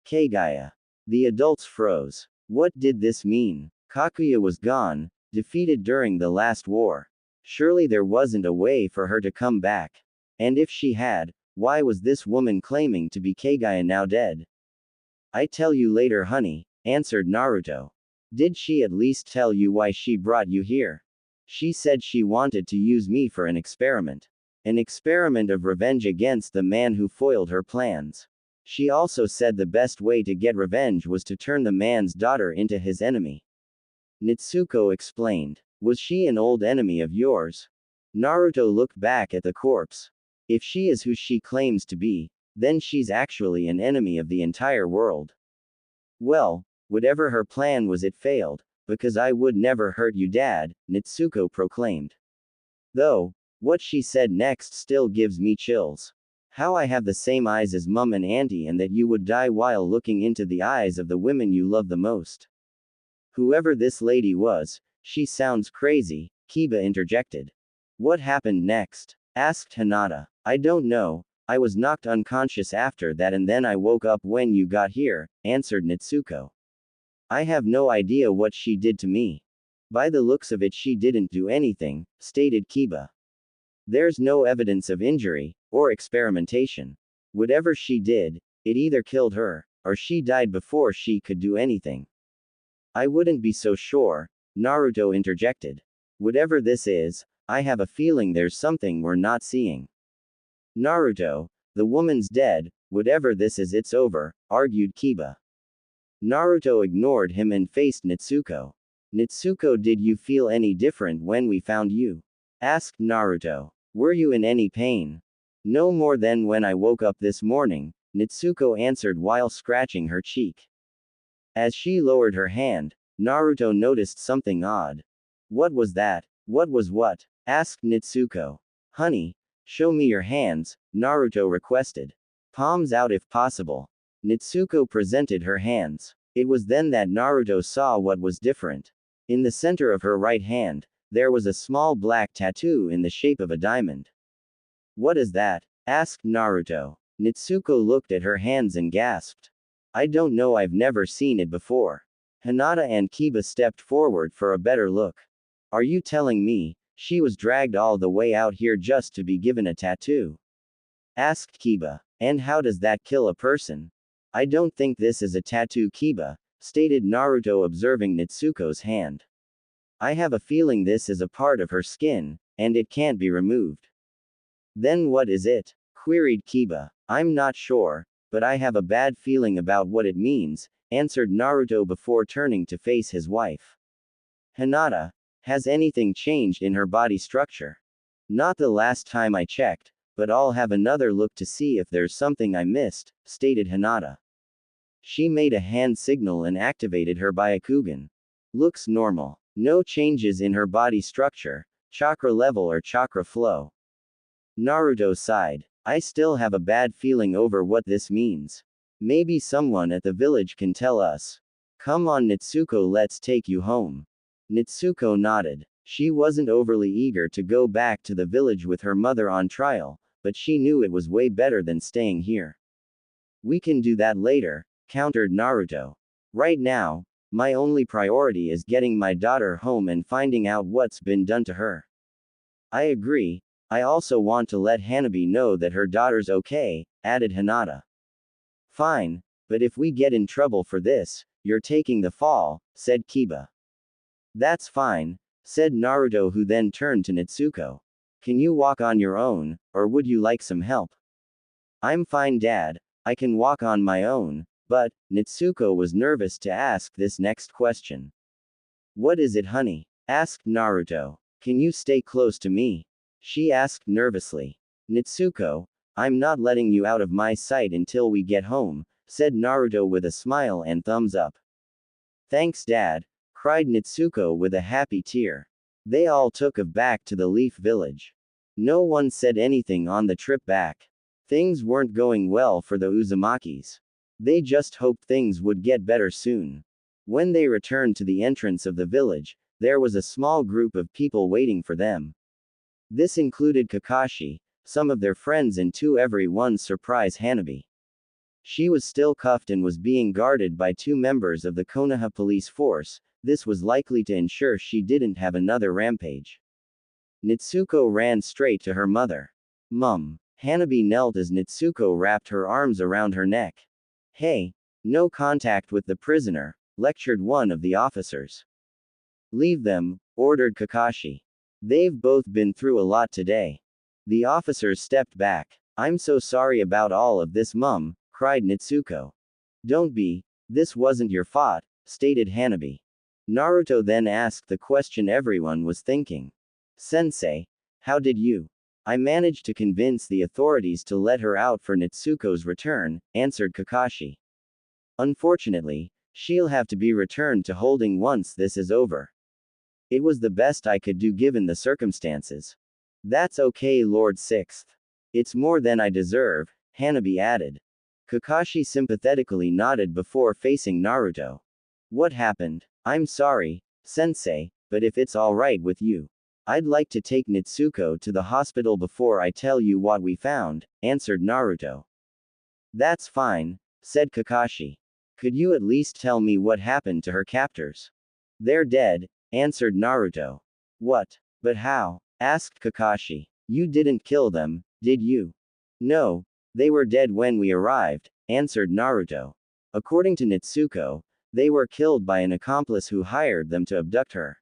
Kagaya. The adults froze. What did this mean? Kakuya was gone, defeated during the last war. Surely there wasn't a way for her to come back. And if she had, why was this woman claiming to be Kagaya now dead? I tell you later, honey, answered Naruto. Did she at least tell you why she brought you here? She said she wanted to use me for an experiment. An experiment of revenge against the man who foiled her plans. She also said the best way to get revenge was to turn the man's daughter into his enemy. Nitsuko explained. Was she an old enemy of yours? Naruto looked back at the corpse. If she is who she claims to be, then she's actually an enemy of the entire world. Well, whatever her plan was, it failed, because I would never hurt you, Dad, Nitsuko proclaimed. Though, what she said next still gives me chills. How I have the same eyes as Mum and Auntie and that you would die while looking into the eyes of the women you love the most. Whoever this lady was, she sounds crazy, Kiba interjected. What happened next? Asked Hinata. I don't know, I was knocked unconscious after that and then I woke up when you got here, answered Nitsuko. I have no idea what she did to me. By the looks of it she didn't do anything, stated Kiba. There's no evidence of injury, or experimentation. Whatever she did, it either killed her, or she died before she could do anything. I wouldn't be so sure, Naruto interjected. Whatever this is, I have a feeling there's something we're not seeing. Naruto, the woman's dead, whatever this is it's over, argued Kiba. Naruto ignored him and faced Nitsuko. Nitsuko, did you feel any different when we found you? Asked Naruto. Were you in any pain? No more than when I woke up this morning, Nitsuko answered while scratching her cheek. As she lowered her hand, Naruto noticed something odd. What was that? What was what? Asked Nitsuko. Honey, show me your hands, Naruto requested. Palms out if possible. Nitsuko presented her hands. It was then that Naruto saw what was different. In the center of her right hand, there was a small black tattoo in the shape of a diamond. What is that? Asked Naruto. Nitsuko looked at her hands and gasped. I don't know, I've never seen it before. Hinata and Kiba stepped forward for a better look. Are you telling me, she was dragged all the way out here just to be given a tattoo? Asked Kiba. And how does that kill a person? I don't think this is a tattoo, Kiba, stated Naruto observing Nitsuko's hand. I have a feeling this is a part of her skin, and it can't be removed. Then what is it? Queried Kiba. I'm not sure, but I have a bad feeling about what it means, answered Naruto before turning to face his wife. Hinata, has anything changed in her body structure? Not the last time I checked, but I'll have another look to see if there's something I missed, stated Hinata. She made a hand signal and activated her Byakugan. Looks normal. No changes in her body structure, chakra level or chakra flow. Naruto sighed. I still have a bad feeling over what this means. Maybe someone at the village can tell us. Come on Nitsuko, let's take you home. Nitsuko nodded. She wasn't overly eager to go back to the village with her mother on trial, but she knew it was way better than staying here. We can do that later, countered Naruto. Right now, my only priority is getting my daughter home and finding out what's been done to her. I agree. I also want to let Hanabi know that her daughter's okay, added Hinata. Fine, but if we get in trouble for this, you're taking the fall, said Kiba. That's fine, said Naruto, who then turned to Natsuko. Can you walk on your own, or would you like some help? I'm fine, Dad, I can walk on my own, but Natsuko was nervous to ask this next question. What is it, honey? Asked Naruto. Can you stay close to me? She asked nervously. Natsuko, I'm not letting you out of my sight until we get home, said Naruto with a smile and thumbs up. Thanks, Dad, cried Natsuko with a happy tear. They all took off back to the Leaf Village. No one said anything on the trip back. Things weren't going well for the Uzumakis. They just hoped things would get better soon. When they returned to the entrance of the village, there was a small group of people waiting for them. This included Kakashi, some of their friends, and to everyone's surprise, Hanabi. She was still cuffed and was being guarded by 2 members of the Konoha police force. This was likely to ensure she didn't have another rampage. Natsuko ran straight to her mother. Mum. Hanabi knelt as Natsuko wrapped her arms around her neck. Hey, no contact with the prisoner, lectured one of the officers. Leave them, ordered Kakashi. They've both been through a lot today. The officers stepped back. I'm so sorry about all of this, Mum, cried Natsuko. Don't be, this wasn't your fault, stated Hanabi. Naruto then asked the question everyone was thinking. Sensei, how did you? I managed to convince the authorities to let her out for Natsuko's return, answered Kakashi. Unfortunately, she'll have to be returned to holding once this is over. It was the best I could do given the circumstances. That's okay, Lord Sixth. It's more than I deserve, Hanabi added. Kakashi sympathetically nodded before facing Naruto. What happened? I'm sorry, Sensei, but if it's alright with you, I'd like to take Natsuko to the hospital before I tell you what we found, answered Naruto. That's fine, said Kakashi. Could you at least tell me what happened to her captors? They're dead, answered Naruto. What? But how? Asked Kakashi. You didn't kill them, did you? No, they were dead when we arrived, answered Naruto. According to Natsuko, they were killed by an accomplice who hired them to abduct her.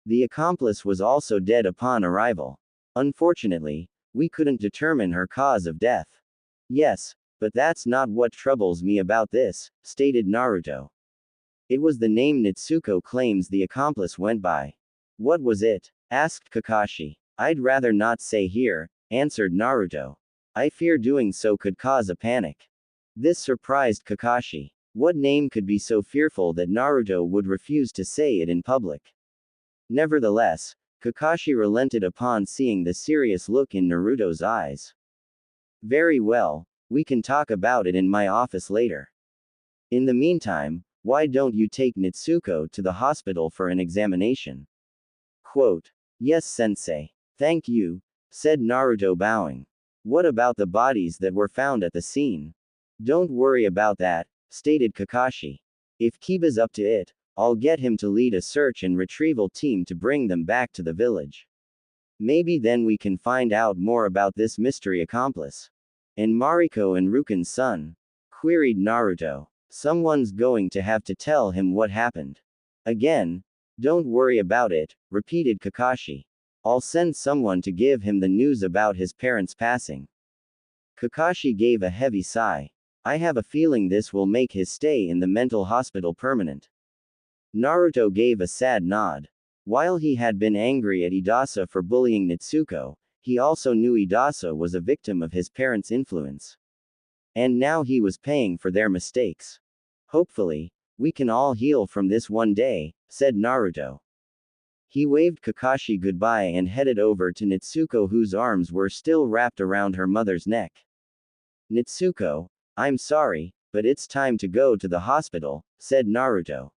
The accomplice was also dead upon arrival. Unfortunately, we couldn't determine her cause of death. Yes, but that's not what troubles me about this, stated Naruto. It was the name Natsuko claims the accomplice went by. What was it? Asked Kakashi. I'd rather not say here, answered Naruto. I fear doing so could cause a panic. This surprised Kakashi. What name could be so fearful that Naruto would refuse to say it in public? Nevertheless, Kakashi relented upon seeing the serious look in Naruto's eyes. Very well, we can talk about it in my office later. In the meantime, why don't you take Natsuko to the hospital for an examination? Quote. Yes, Sensei. Thank you, said Naruto bowing. What about the bodies that were found at the scene? Don't worry about that, stated Kakashi. If Kiba's up to it, I'll get him to lead a search and retrieval team to bring them back to the village. Maybe then we can find out more about this mystery accomplice. And Mariko and Ruken's son? Queried Naruto. Someone's going to have to tell him what happened. Again, don't worry about it, repeated Kakashi. I'll send someone to give him the news about his parents' passing. Kakashi gave a heavy sigh. I have a feeling this will make his stay in the mental hospital permanent. Naruto gave a sad nod. While he had been angry at Idasa for bullying Natsuko, he also knew Idasa was a victim of his parents' influence. And now he was paying for their mistakes. Hopefully, we can all heal from this one day, said Naruto. He waved Kakashi goodbye and headed over to Natsuko, whose arms were still wrapped around her mother's neck. Natsuko, I'm sorry, but it's time to go to the hospital, said Naruto.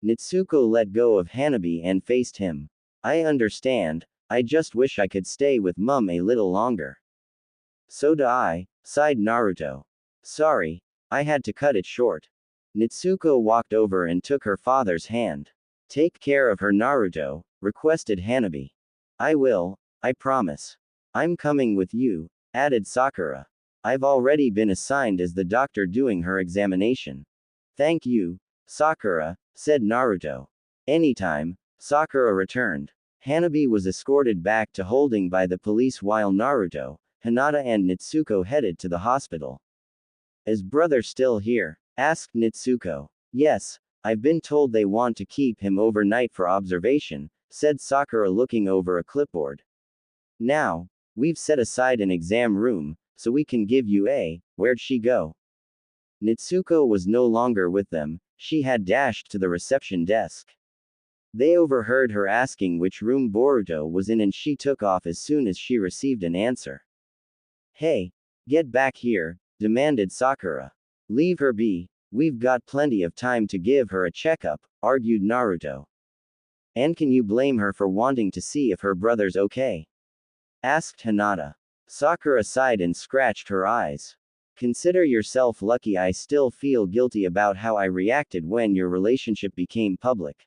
Natsuko let go of Hanabi and faced him. I understand, I just wish I could stay with Mum a little longer. So do I, sighed Naruto. Sorry, I had to cut it short. Nitsuko walked over and took her father's hand. Take care of her, Naruto, requested Hanabi. I will, I promise. I'm coming with you, added Sakura. I've already been assigned as the doctor doing her examination. Thank you, Sakura, said Naruto. Anytime, Sakura returned. Hanabi was escorted back to holding by the police while Naruto, Hinata and Nitsuko headed to the hospital. Is brother still here? Asked Nitsuko. Yes, I've been told they want to keep him overnight for observation, said Sakura looking over a clipboard. Now, we've set aside an exam room, so we can give you a. Where'd she go? Nitsuko was no longer with them, she had dashed to the reception desk. They overheard her asking which room Boruto was in and she took off as soon as she received an answer. Hey, get back here, demanded Sakura. Leave her be, we've got plenty of time to give her a checkup, argued Naruto. And can you blame her for wanting to see if her brother's okay? Asked Hinata. Sakura sighed and scratched her eyes. Consider yourself lucky. I still feel guilty about how I reacted when your relationship became public.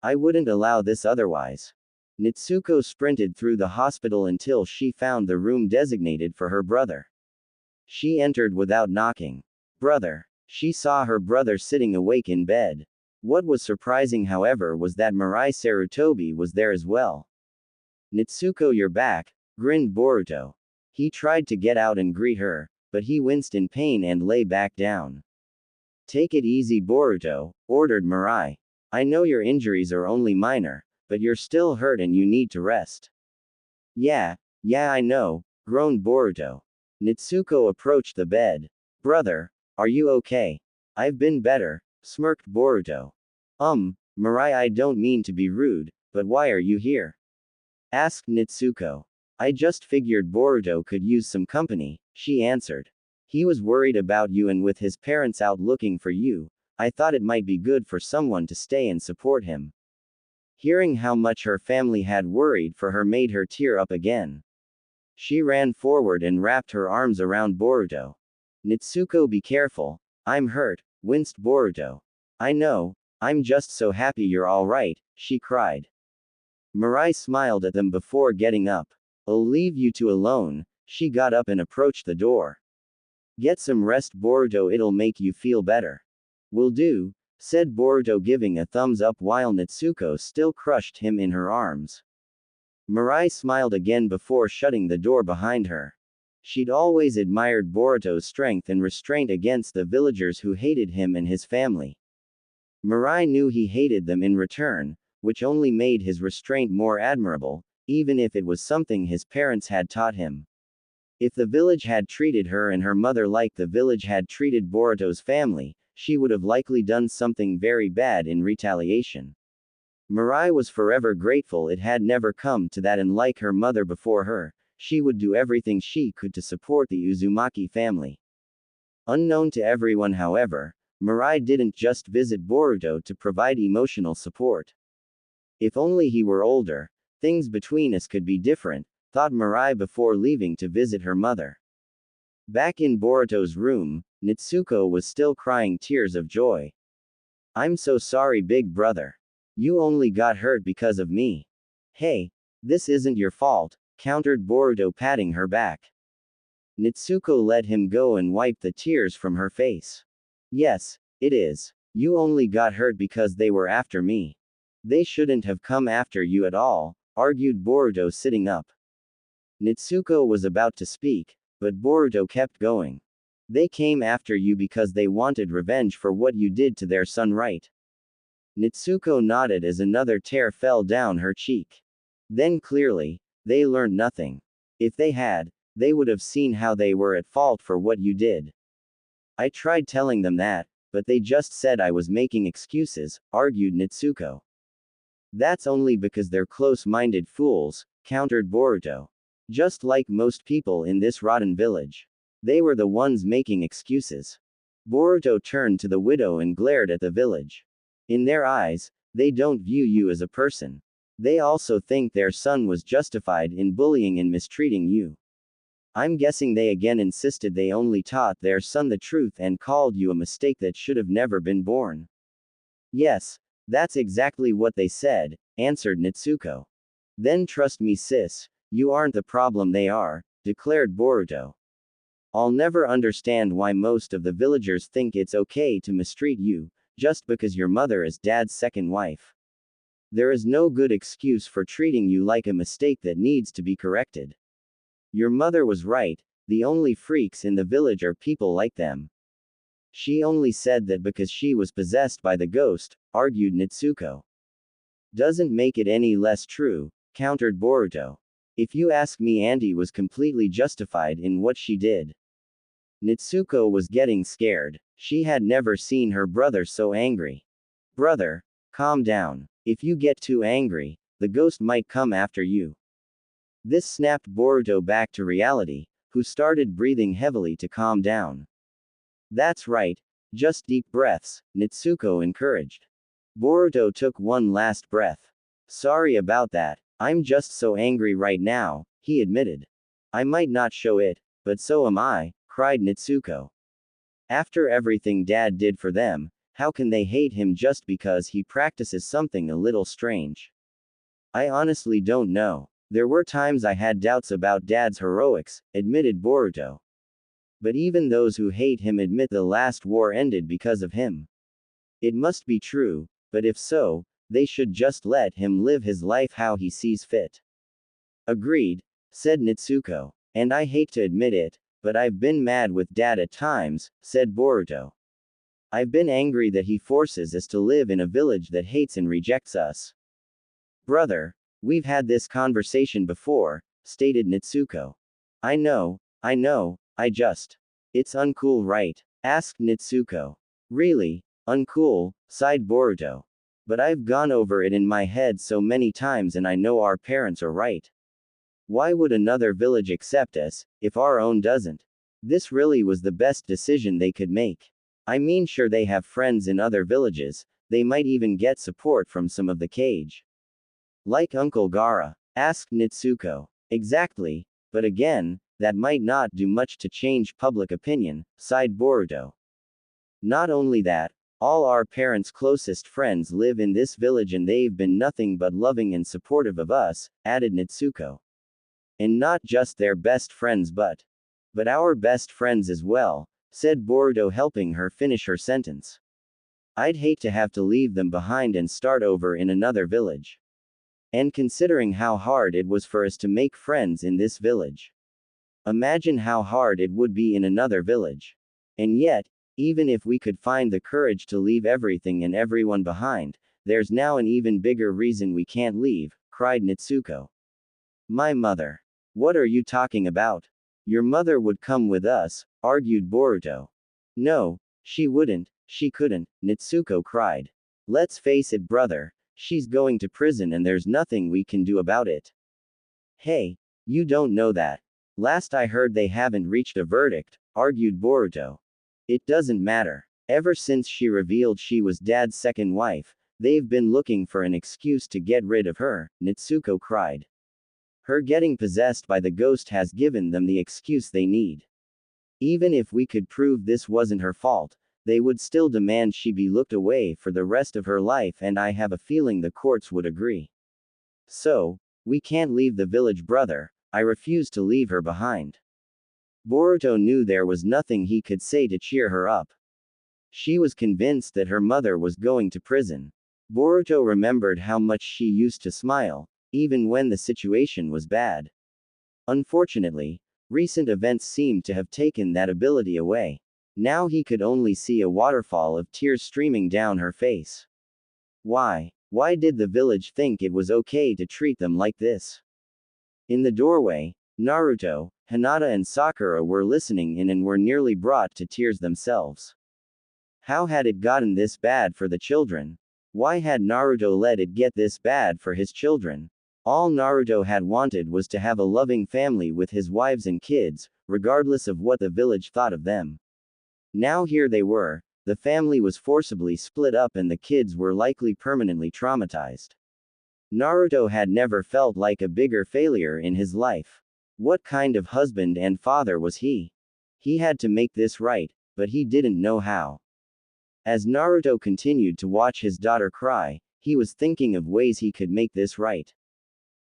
I wouldn't allow this otherwise. Nitsuko sprinted through the hospital until she found the room designated for her brother. She entered without knocking. Brother. She saw her brother sitting awake in bed. What was surprising, however, was that Mirai Sarutobi was there as well. Nitsuko, you're back, grinned Boruto. He tried to get out and greet her, but he winced in pain and lay back down. Take it easy, Boruto, ordered Mirai. I know your injuries are only minor, but you're still hurt and you need to rest. Yeah, I know, groaned Boruto. Nitsuko approached the bed. Brother, are you okay? I've been better, smirked Boruto. Mirai, I don't mean to be rude, but why are you here? Asked Nitsuko. I just figured Boruto could use some company, she answered. He was worried about you and with his parents out looking for you, I thought it might be good for someone to stay and support him. Hearing how much her family had worried for her made her tear up again. She ran forward and wrapped her arms around Boruto. Nitsuko, be careful, I'm hurt, winced Boruto. I know, I'm just so happy you're alright, she cried. Mirai smiled at them before getting up. I'll leave you two alone. She got up and approached the door. Get some rest, Boruto, it'll make you feel better. Will do, said Boruto, giving a thumbs up while Nitsuko still crushed him in her arms. Mirai smiled again before shutting the door behind her. She'd always admired Boruto's strength and restraint against the villagers who hated him and his family. Mirai knew he hated them in return, which only made his restraint more admirable, even if it was something his parents had taught him. If the village had treated her and her mother like the village had treated Boruto's family, she would have likely done something very bad in retaliation. Mirai was forever grateful it had never come to that, and like her mother before her, she would do everything she could to support the Uzumaki family. Unknown to everyone, however, Mirai didn't just visit Boruto to provide emotional support. If only he were older, things between us could be different, thought Mirai before leaving to visit her mother. Back in Boruto's room, Nitsuko was still crying tears of joy. I'm so sorry, big brother. You only got hurt because of me. Hey, this isn't your fault, countered Boruto, patting her back. Nitsuko let him go and wiped the tears from her face. Yes, it is. You only got hurt because they were after me. They shouldn't have come after you at all, argued Boruto, sitting up. Nitsuko was about to speak, but Boruto kept going. They came after you because they wanted revenge for what you did to their son, right? Nitsuko nodded as another tear fell down her cheek. Then clearly, they learned nothing. If they had, they would have seen how they were at fault for what you did. I tried telling them that, but they just said I was making excuses, argued Nitsuko. That's only because they're close-minded fools, countered Boruto. Just like most people in this rotten village. They were the ones making excuses. Boruto turned to the widow and glared at the village. In their eyes, they don't view you as a person. They also think their son was justified in bullying and mistreating you. I'm guessing they again insisted they only taught their son the truth and called you a mistake that should have never been born. Yes, that's exactly what they said, answered Nitsuko. Then trust me, sis, you aren't the problem, they are, declared Boruto. I'll never understand why most of the villagers think it's okay to mistreat you, just because your mother is dad's second wife. There is no good excuse for treating you like a mistake that needs to be corrected. Your mother was right, the only freaks in the village are people like them. She only said that because she was possessed by the ghost, argued Nitsuko. Doesn't make it any less true, countered Boruto. If you ask me, Auntie was completely justified in what she did. Nitsuko was getting scared. She had never seen her brother so angry. Brother, calm down. If you get too angry, the ghost might come after you. This snapped Boruto back to reality, who started breathing heavily to calm down. That's right, just deep breaths, Nitsuko encouraged. Boruto took one last breath. Sorry about that, I'm just so angry right now, he admitted. I might not show it, but so am I, cried Nitsuko. After everything Dad did for them, how can they hate him just because he practices something a little strange? I honestly don't know. There were times I had doubts about Dad's heroics, admitted Boruto. But even those who hate him admit the last war ended because of him. It must be true, but if so, they should just let him live his life how he sees fit. Agreed, said Nitsuko. And I hate to admit it, but I've been mad with Dad at times, said Boruto. I've been angry that he forces us to live in a village that hates and rejects us. Brother, we've had this conversation before, stated Nitsuko. I know, it's uncool, right? Asked Nitsuko. Really, uncool, sighed Boruto. But I've gone over it in my head so many times and I know our parents are right. Why would another village accept us, if our own doesn't? This really was the best decision they could make. I mean, sure, they have friends in other villages, they might even get support from some of the cage. Like Uncle Gaara? Asked Nitsuko. Exactly, but again, that might not do much to change public opinion, sighed Boruto. Not only that, all our parents' closest friends live in this village and they've been nothing but loving and supportive of us, added Nitsuko. And not just their best friends but our best friends as well, said Boruto, helping her finish her sentence. I'd hate to have to leave them behind and start over in another village. And considering how hard it was for us to make friends in this village, imagine how hard it would be in another village. And yet, even if we could find the courage to leave everything and everyone behind, there's now an even bigger reason we can't leave, cried Nitsuko. My mother. What are you talking about? Your mother would come with us, argued Boruto. No, she wouldn't, she couldn't, Nitsuko cried. Let's face it, brother, she's going to prison and there's nothing we can do about it. Hey, you don't know that. Last I heard they haven't reached a verdict, argued Boruto. It doesn't matter. Ever since she revealed she was Dad's second wife, they've been looking for an excuse to get rid of her, Nitsuko cried. Her getting possessed by the ghost has given them the excuse they need. Even if we could prove this wasn't her fault, they would still demand she be looked away for the rest of her life, and I have a feeling the courts would agree. So, we can't leave the village, brother. I refuse to leave her behind. Boruto knew there was nothing he could say to cheer her up. She was convinced that her mother was going to prison. Boruto remembered how much she used to smile, even when the situation was bad. Unfortunately, recent events seemed to have taken that ability away. Now he could only see a waterfall of tears streaming down her face. Why did the village think it was okay to treat them like this? In the doorway, Naruto, Hinata and Sakura were listening in and were nearly brought to tears themselves. How had it gotten this bad for the children? Why had Naruto let it get this bad for his children? All Naruto had wanted was to have a loving family with his wives and kids, regardless of what the village thought of them. Now here they were, the family was forcibly split up and the kids were likely permanently traumatized. Naruto had never felt like a bigger failure in his life. What kind of husband and father was he? He had to make this right, but he didn't know how. As Naruto continued to watch his daughter cry, he was thinking of ways he could make this right.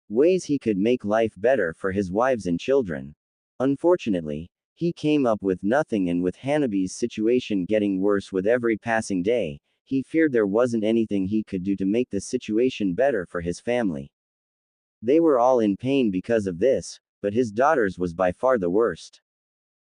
Ways he could make life better for his wives and children. Unfortunately, he came up with nothing, and with Hanabi's situation getting worse with every passing day, he feared there wasn't anything he could do to make the situation better for his family. They were all in pain because of this, but his daughter's was by far the worst.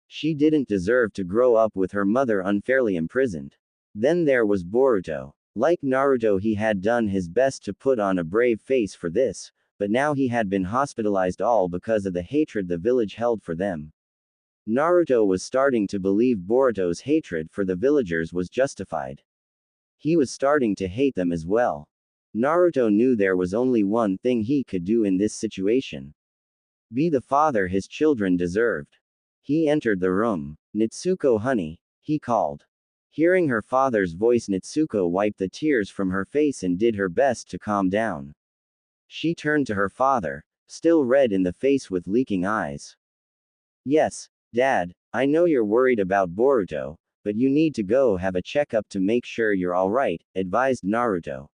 She didn't deserve to grow up with her mother unfairly imprisoned. Then there was Boruto. Like Naruto, he had done his best to put on a brave face for this, but now he had been hospitalized all because of the hatred the village held for them. Naruto was starting to believe Boruto's hatred for the villagers was justified. He was starting to hate them as well. Naruto knew there was only one thing he could do in this situation. Be the father his children deserved. He entered the room. "Nitsuko, honey," he called. Hearing her father's voice, Nitsuko wiped the tears from her face and did her best to calm down. She turned to her father, still red in the face with leaking eyes. "Yes, Dad, I know you're worried about Boruto, but you need to go have a checkup to make sure you're alright," advised Naruto.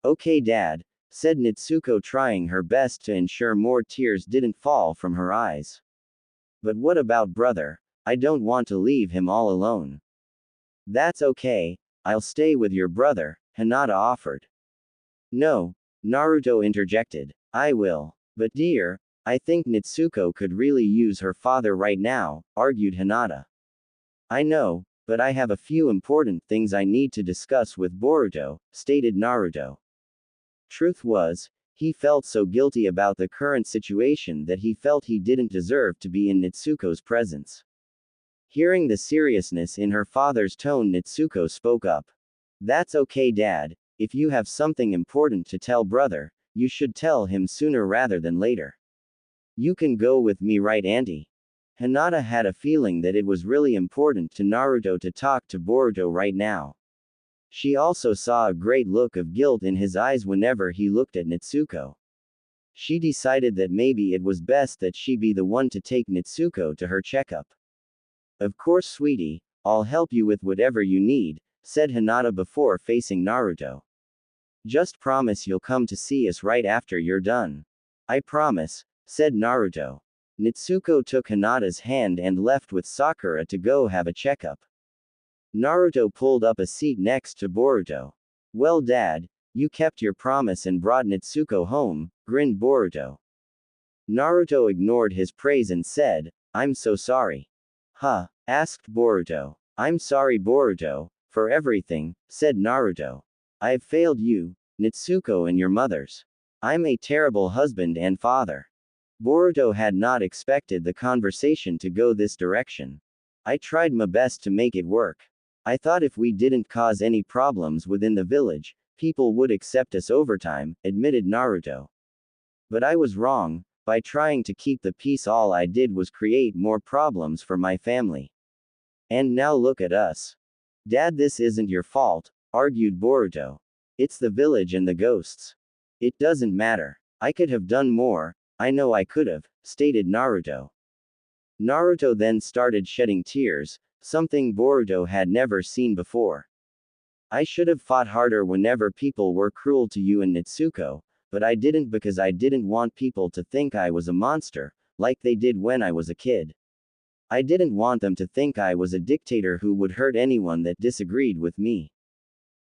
"Okay, Dad," said Nitsuko, trying her best to ensure more tears didn't fall from her eyes. "But what about brother? I don't want to leave him all alone." "That's okay, I'll stay with your brother," Hinata offered. "No," Naruto interjected. "I will." "But dear, I think Nitsuko could really use her father right now," argued Hinata. "I know, but I have a few important things I need to discuss with Boruto," stated Naruto. Truth was, he felt so guilty about the current situation that he felt he didn't deserve to be in Nitsuko's presence. Hearing the seriousness in her father's tone, Nitsuko spoke up. "That's okay, Dad. If you have something important to tell brother, you should tell him sooner rather than later. You can go with me, right, Auntie?" Hinata had a feeling that it was really important to Naruto to talk to Boruto right now. She also saw a great look of guilt in his eyes whenever he looked at Nitsuko. She decided that maybe it was best that she be the one to take Nitsuko to her checkup. "Of course, sweetie, I'll help you with whatever you need," said Hinata before facing Naruto. "Just promise you'll come to see us right after you're done." "I promise," said Naruto. Nitsuko took Hinata's hand and left with Sakura to go have a checkup. Naruto pulled up a seat next to Boruto. "Well, Dad, you kept your promise and brought Nitsuko home," grinned Boruto. Naruto ignored his praise and said, "I'm so sorry." "Huh?" asked Boruto. "I'm sorry, Boruto, for everything," said Naruto. "I've failed you, Nitsuko, and your mothers. I'm a terrible husband and father." Boruto had not expected the conversation to go this direction. "I tried my best to make it work. I thought if we didn't cause any problems within the village, people would accept us over time," admitted Naruto. "But I was wrong. By trying to keep the peace, all I did was create more problems for my family. And now look at us." "Dad, this isn't your fault," argued Boruto. "It's the village and the ghosts. It doesn't matter. I could have done more. I know I could have," stated Naruto. Naruto then started shedding tears, something Boruto had never seen before. "I should have fought harder whenever people were cruel to you and Nitsuko, but I didn't because I didn't want people to think I was a monster, like they did when I was a kid. I didn't want them to think I was a dictator who would hurt anyone that disagreed with me.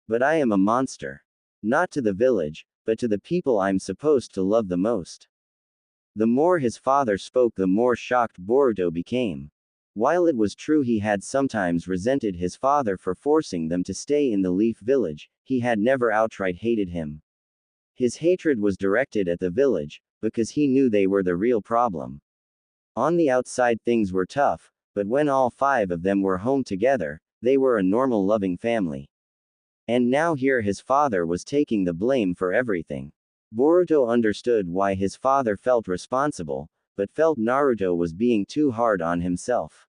But I am a monster. Not to the village, but to the people I'm supposed to love the most." The more his father spoke, the more shocked Boruto became. While it was true he had sometimes resented his father for forcing them to stay in the Leaf Village, he had never outright hated him. His hatred was directed at the village, because he knew they were the real problem. On the outside things were tough, but when all five of them were home together, they were a normal, loving family. And now here his father was taking the blame for everything. Boruto understood why his father felt responsible, but felt Naruto was being too hard on himself.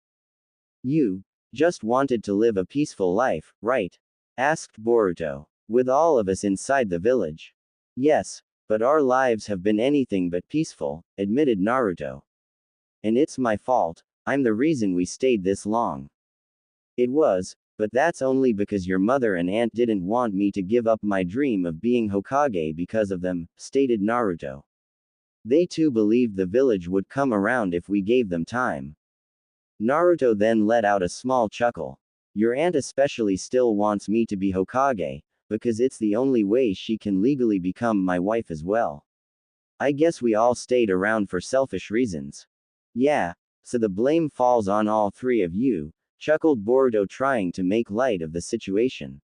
"You just wanted to live a peaceful life, right?" asked Boruto. "With all of us inside the village." "Yes, But our lives have been anything but peaceful, admitted Naruto. And it's my fault, I'm the reason we stayed this long. It was, but that's only because your mother and aunt didn't want me to give up my dream of being Hokage because of them, stated Naruto. They too believed the village would come around if we gave them time. Naruto then let out a small chuckle. Your aunt especially still wants me to be Hokage, because it's the only way she can legally become my wife as well. I guess we all stayed around for selfish reasons. Yeah, so the blame falls on all three of you, chuckled Boruto, trying to make light of the situation.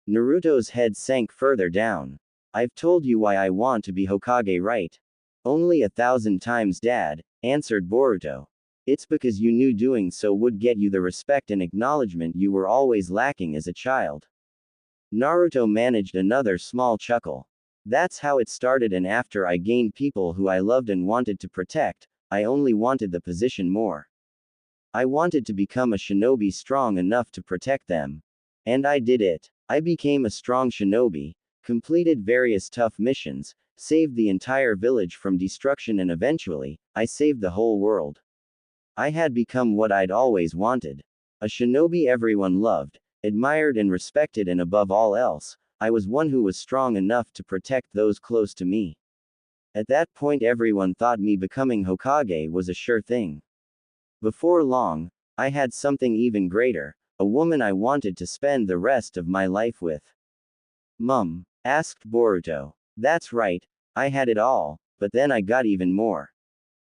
Naruto's head sank further down. I've told you why I want to be Hokage, right? Only 1,000 times, Dad, answered Boruto. It's because you knew doing so would get you the respect and acknowledgement you were always lacking as a child. Naruto managed another small chuckle. That's how it started, and after I gained people who I loved and wanted to protect, I only wanted the position more. I wanted to become a shinobi strong enough to protect them. And I did it. I became a strong shinobi, completed various tough missions, saved the entire village from destruction, and eventually, I saved the whole world. I had become what I'd always wanted. A shinobi everyone loved, admired and respected, and above all else, I was one who was strong enough to protect those close to me. At that point everyone thought me becoming Hokage was a sure thing. Before long, I had something even greater, a woman I wanted to spend the rest of my life with. Mum? Asked Boruto. That's right, I had it all, but then I got even more.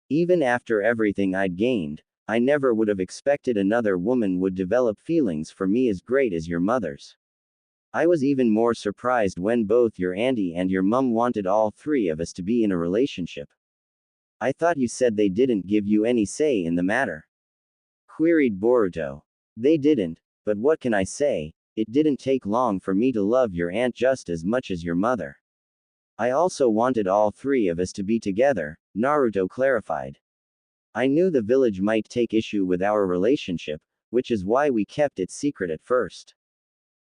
Even after everything I'd gained, I never would have expected another woman would develop feelings for me as great as your mother's. I was even more surprised when both your auntie and your mum wanted all three of us to be in a relationship. I thought you said they didn't give you any say in the matter, queried Boruto. They didn't, but what can I say? It didn't take long for me to love your aunt just as much as your mother. I also wanted all three of us to be together, Naruto clarified. I knew the village might take issue with our relationship, which is why we kept it secret at first.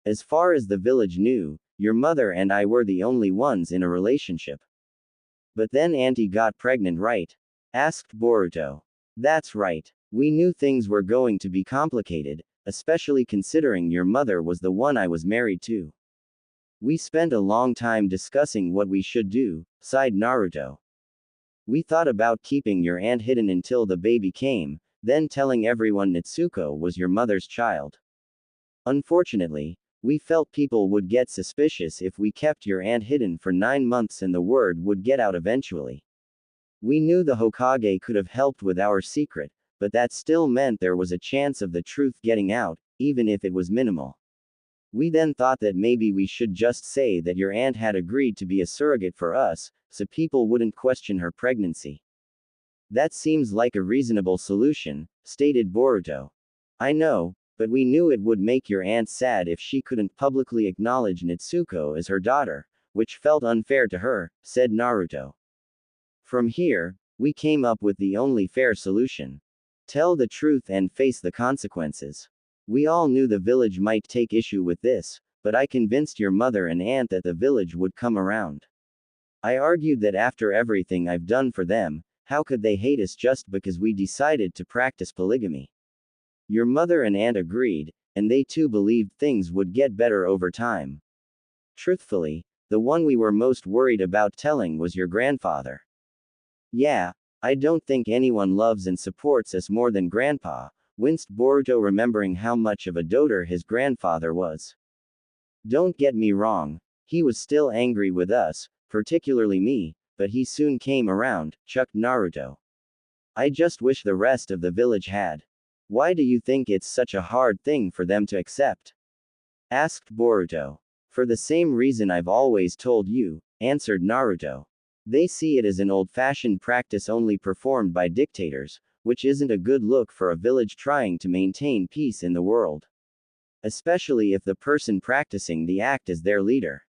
As far as the village knew, your mother and I were the only ones in a relationship. But then Auntie got pregnant, right? Asked Boruto. That's right. We knew things were going to be complicated, especially considering your mother was the one I was married to. We spent a long time discussing what we should do, sighed Naruto. We thought about keeping your aunt hidden until the baby came, then telling everyone Natsuko was your mother's child. Unfortunately, we felt people would get suspicious if we kept your aunt hidden for 9 months and the word would get out eventually. We knew the Hokage could have helped with our secret, but that still meant there was a chance of the truth getting out, even if it was minimal. We then thought that maybe we should just say that your aunt had agreed to be a surrogate for us, so people wouldn't question her pregnancy. That seems like a reasonable solution, stated Boruto. I know, but we knew it would make your aunt sad if she couldn't publicly acknowledge Natsuko as her daughter, which felt unfair to her, said Naruto. From here, we came up with the only fair solution. Tell the truth and face the consequences. We all knew the village might take issue with this, but I convinced your mother and aunt that the village would come around. I argued that after everything I've done for them, how could they hate us just because we decided to practice polygamy? Your mother and aunt agreed, and they too believed things would get better over time. Truthfully, the one we were most worried about telling was your grandfather. Yeah, I don't think anyone loves and supports us more than Grandpa, winced Boruto, remembering how much of a doter his grandfather was. Don't get me wrong, he was still angry with us, particularly me, but he soon came around, chucked Naruto. I just wish the rest of the village had. Why do you think it's such a hard thing for them to accept? Asked Boruto. For the same reason I've always told you, answered Naruto. They see it as an old-fashioned practice only performed by dictators, which isn't a good look for a village trying to maintain peace in the world. Especially if the person practicing the act is their leader.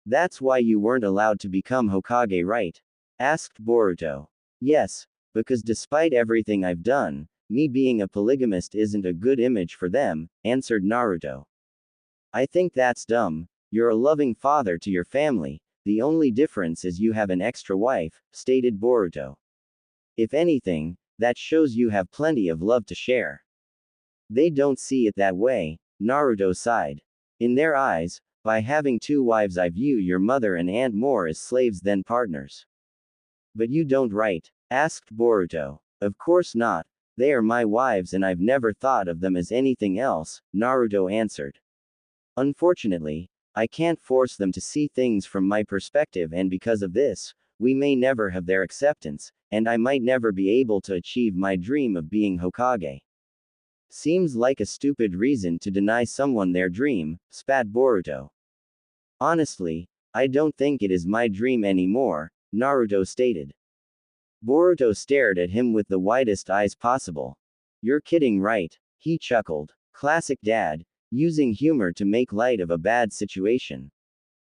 That's why you weren't allowed to become Hokage, right? Asked Boruto. Yes, because despite everything I've done, me being a polygamist isn't a good image for them, answered Naruto. I think that's dumb. You're a loving father to your family, The only difference is you have an extra wife, stated Boruto. If anything, that shows you have plenty of love to share. They don't see it that way, Naruto sighed. In their eyes, by having two wives I view your mother and aunt more as slaves than partners. But you don't, right? Asked Boruto. Of course not. They are my wives and I've never thought of them as anything else, Naruto answered. Unfortunately, I can't force them to see things from my perspective, and because of this, we may never have their acceptance, and I might never be able to achieve my dream of being Hokage. Seems like a stupid reason to deny someone their dream, spat Boruto. Honestly, I don't think it is my dream anymore, Naruto stated. Boruto stared at him with the widest eyes possible. You're kidding, right? He chuckled. Classic dad, using humor to make light of a bad situation.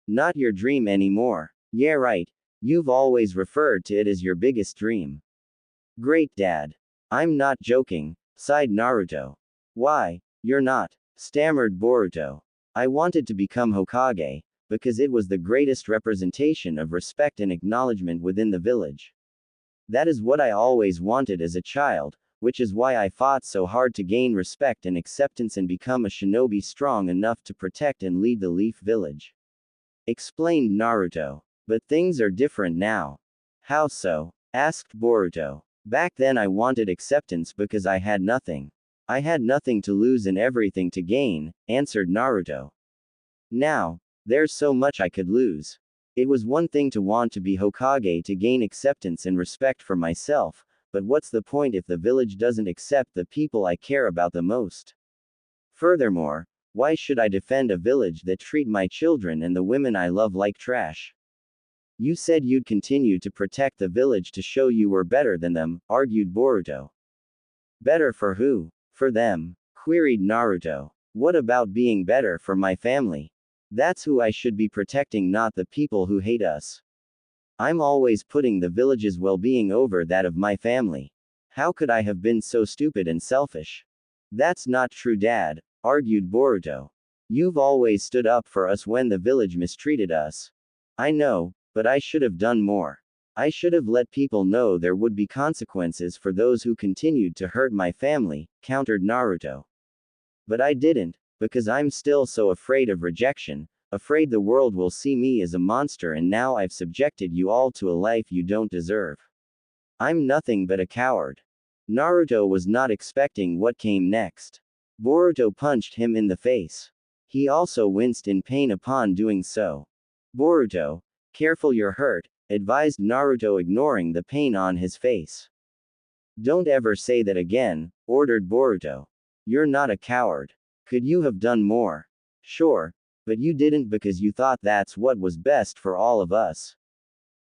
Not your dream anymore. Yeah, right. You've always referred to it as your biggest dream. Great dad. I'm not joking, sighed Naruto. Why, you're not, stammered Boruto. I wanted to become Hokage, because it was the greatest representation of respect and acknowledgement within the village. That is what I always wanted as a child, which is why I fought so hard to gain respect and acceptance and become a shinobi strong enough to protect and lead the Leaf Village. Explained Naruto. But things are different now. How so? Asked Boruto. Back then I wanted acceptance because I had nothing. I had nothing to lose and everything to gain, answered Naruto. Now, there's so much I could lose. It was one thing to want to be Hokage to gain acceptance and respect for myself, but what's the point if the village doesn't accept the people I care about the most? Furthermore, why should I defend a village that treat my children and the women I love like trash? You said you'd continue to protect the village to show you were better than them, argued Boruto. Better for who? For them, queried Naruto. What about being better for my family? That's who I should be protecting, not the people who hate us. I'm always putting the village's well-being over that of my family. How could I have been so stupid and selfish? That's not true, Dad, argued Boruto. You've always stood up for us when the village mistreated us. I know, but I should have done more. I should have let people know there would be consequences for those who continued to hurt my family, countered Naruto. But I didn't, because I'm still so afraid of rejection, afraid the world will see me as a monster, and now I've subjected you all to a life you don't deserve. I'm nothing but a coward. Naruto was not expecting what came next. Boruto punched him in the face. He also winced in pain upon doing so. Boruto, careful you're hurt, advised Naruto, ignoring the pain on his face. Don't ever say that again, ordered Boruto. You're not a coward. Could you have done more? Sure, but you didn't because you thought that's what was best for all of us.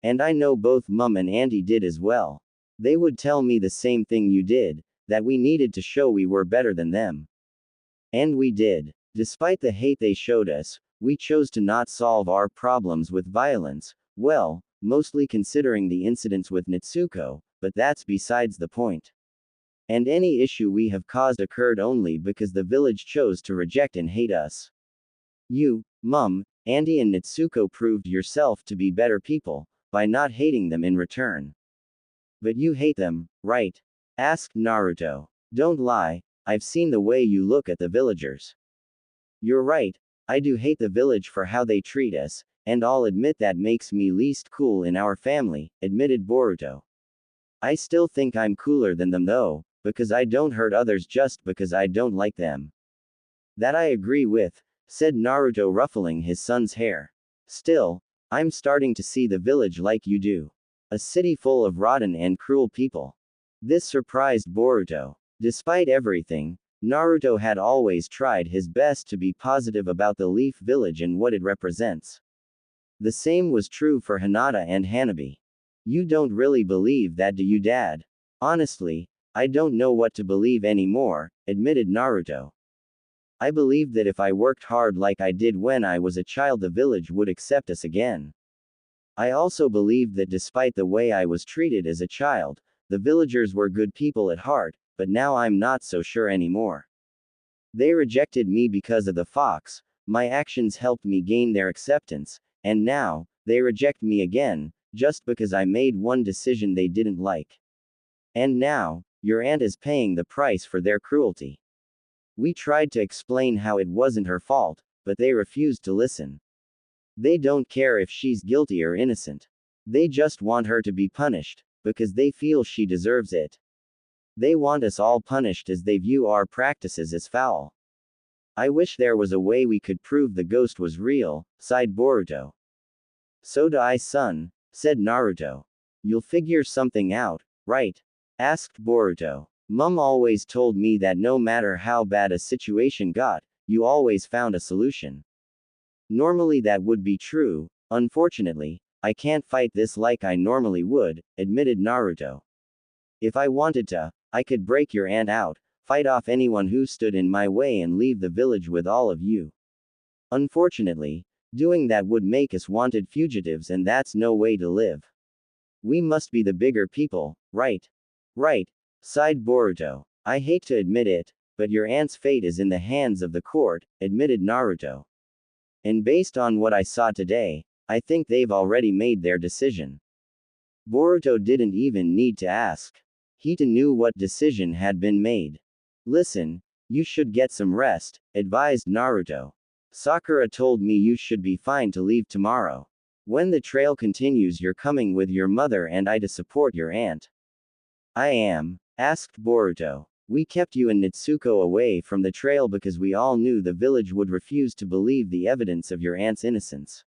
And I know both Mum and Auntie did as well. They would tell me the same thing you did, that we needed to show we were better than them. And we did. Despite the hate they showed us, we chose to not solve our problems with violence, well, mostly considering the incidents with Natsuko, but that's besides the point. And any issue we have caused occurred only because the village chose to reject and hate us. You, Mum, Auntie and Natsuko proved yourself to be better people, by not hating them in return. But you hate them, right? Asked Naruto. Don't lie, I've seen the way you look at the villagers. You're right, I do hate the village for how they treat us, and I'll admit that makes me least cool in our family, admitted Boruto. I still think I'm cooler than them though, because I don't hurt others just because I don't like them. That I agree with, said Naruto, ruffling his son's hair. Still, I'm starting to see the village like you do. A city full of rotten and cruel people. This surprised Boruto. Despite everything, Naruto had always tried his best to be positive about the Leaf Village and what it represents. The same was true for Hinata and Hanabi. You don't really believe that, do you, Dad? Honestly, I don't know what to believe anymore, admitted Naruto. I believed that if I worked hard like I did when I was a child, the village would accept us again. I also believed that despite the way I was treated as a child, the villagers were good people at heart, but now I'm not so sure anymore. They rejected me because of the fox, my actions helped me gain their acceptance, and now, they reject me again, just because I made one decision they didn't like. And now, your aunt is paying the price for their cruelty. We tried to explain how it wasn't her fault, but they refused to listen. They don't care if she's guilty or innocent. They just want her to be punished, because they feel she deserves it. They want us all punished as they view our practices as foul. I wish there was a way we could prove the ghost was real, sighed Boruto. So do I, son, said Naruto. You'll figure something out, right? Asked Boruto. Mum always told me that no matter how bad a situation got, you always found a solution. Normally that would be true, unfortunately, I can't fight this like I normally would, admitted Naruto. If I wanted to, I could break your aunt out, fight off anyone who stood in my way and leave the village with all of you. Unfortunately, doing that would make us wanted fugitives and that's no way to live. We must be the bigger people, right? Right, sighed Boruto. I hate to admit it, but your aunt's fate is in the hands of the court, admitted Naruto. And based on what I saw today, I think they've already made their decision. Boruto didn't even need to ask. He knew what decision had been made. Listen, you should get some rest, advised Naruto. Sakura told me you should be fine to leave tomorrow. When the trail continues, you're coming with your mother and I to support your aunt. I am, asked Boruto. We kept you and Nitsuko away from the trail because we all knew the village would refuse to believe the evidence of your aunt's innocence.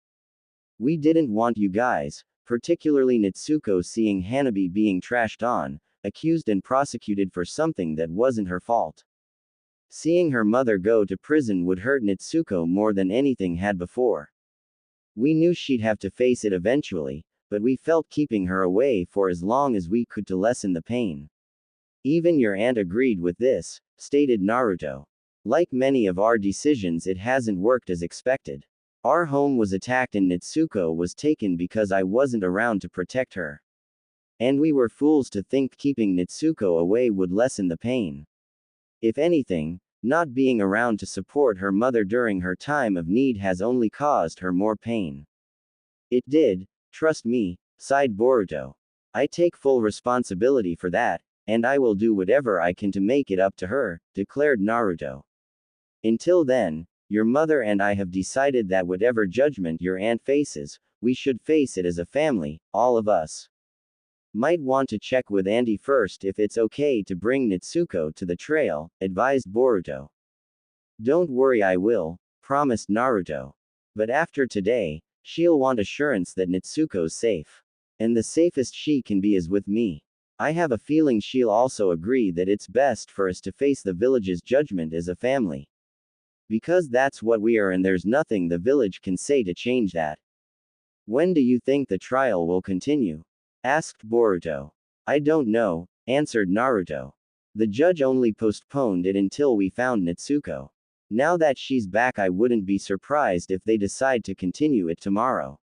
We didn't want you guys, particularly Nitsuko, seeing Hanabi being trashed on, accused and prosecuted for something that wasn't her fault. Seeing her mother go to prison would hurt Nitsuko more than anything had before. We knew she'd have to face it eventually, but we felt keeping her away for as long as we could to lessen the pain. Even your aunt agreed with this, stated Naruto. Like many of our decisions, it hasn't worked as expected. Our home was attacked and Nitsuko was taken because I wasn't around to protect her. And we were fools to think keeping Nitsuko away would lessen the pain. If anything, not being around to support her mother during her time of need has only caused her more pain. It did, trust me, sighed Boruto. I take full responsibility for that, and I will do whatever I can to make it up to her, declared Naruto. Until then, your mother and I have decided that whatever judgment your aunt faces, we should face it as a family, all of us. Might want to check with Auntie first if it's okay to bring Nitsuko to the trail, advised Boruto. Don't worry, I will, promised Naruto. But after today, she'll want assurance that Nitsuko's safe. And the safest she can be is with me. I have a feeling she'll also agree that it's best for us to face the village's judgment as a family. Because that's what we are and there's nothing the village can say to change that. When do you think the trial will continue? Asked Boruto. I don't know, answered Naruto. The judge only postponed it until we found Nitsuko. Now that she's back, I wouldn't be surprised if they decide to continue it tomorrow.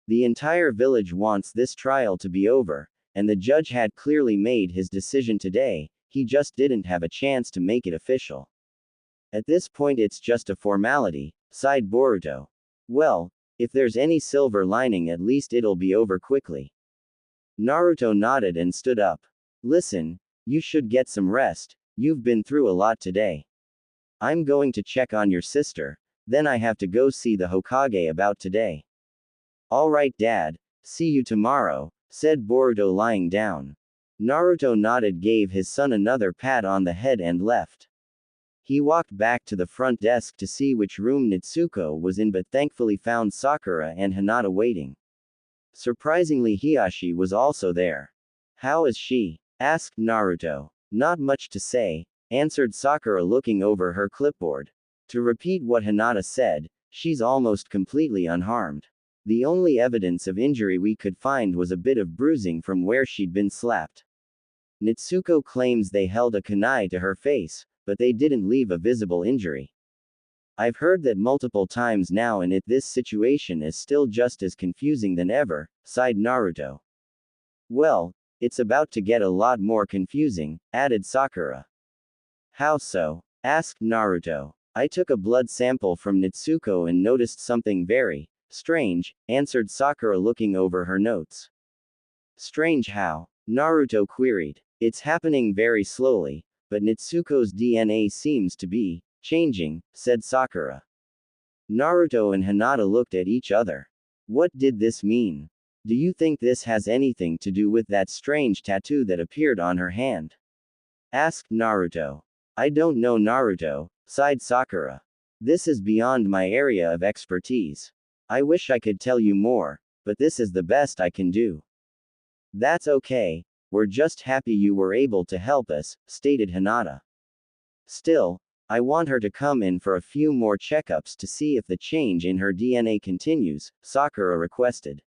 The entire village wants this trial to be over, and the judge had clearly made his decision today, he just didn't have a chance to make it official. At this point it's just a formality, sighed Boruto. Well, if there's any silver lining, at least it'll be over quickly. Naruto nodded and stood up. Listen, you should get some rest, you've been through a lot today. I'm going to check on your sister, then I have to go see the Hokage about today. Alright Dad, see you tomorrow, said Boruto lying down. Naruto nodded, gave his son another pat on the head and left. He walked back to the front desk to see which room Nitsuko was in, but thankfully found Sakura and Hinata waiting. Surprisingly, Hiashi was also there. How is she? Asked Naruto. Not much to say, answered Sakura, looking over her clipboard. To repeat what Hinata said, she's almost completely unharmed. The only evidence of injury we could find was a bit of bruising from where she'd been slapped. Nitsuko claims they held a kunai to her face, but they didn't leave a visible injury. I've heard that multiple times now, and this situation is still just as confusing than ever, sighed Naruto. Well, it's about to get a lot more confusing, added Sakura. How so? Asked Naruto. I took a blood sample from Nitsuko and noticed something very, Strange, answered Sakura looking over her notes. Strange how? Naruto queried. It's happening very slowly, but Nitsuko's DNA seems to be changing, said Sakura. Naruto and Hinata looked at each other. What did this mean? Do you think this has anything to do with that strange tattoo that appeared on her hand? Asked Naruto. I don't know, Naruto, sighed Sakura. This is beyond my area of expertise. I wish I could tell you more, but this is the best I can do. That's okay, we're just happy you were able to help us, stated Hinata. Still, I want her to come in for a few more checkups to see if the change in her DNA continues, Sakura requested.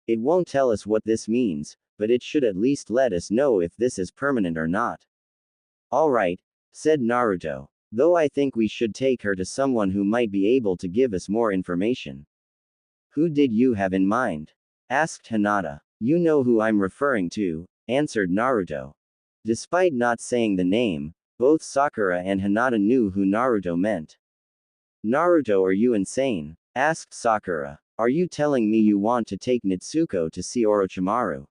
It won't tell us what this means, but it should at least let us know if this is permanent or not. Alright, said Naruto, though I think we should take her to someone who might be able to give us more information. Who did you have in mind? Asked Hinata. You know who I'm referring to, answered Naruto. Despite not saying the name, both Sakura and Hinata knew who Naruto meant. Naruto, are you insane? Asked Sakura. Are you telling me you want to take Nitsuko to see Orochimaru?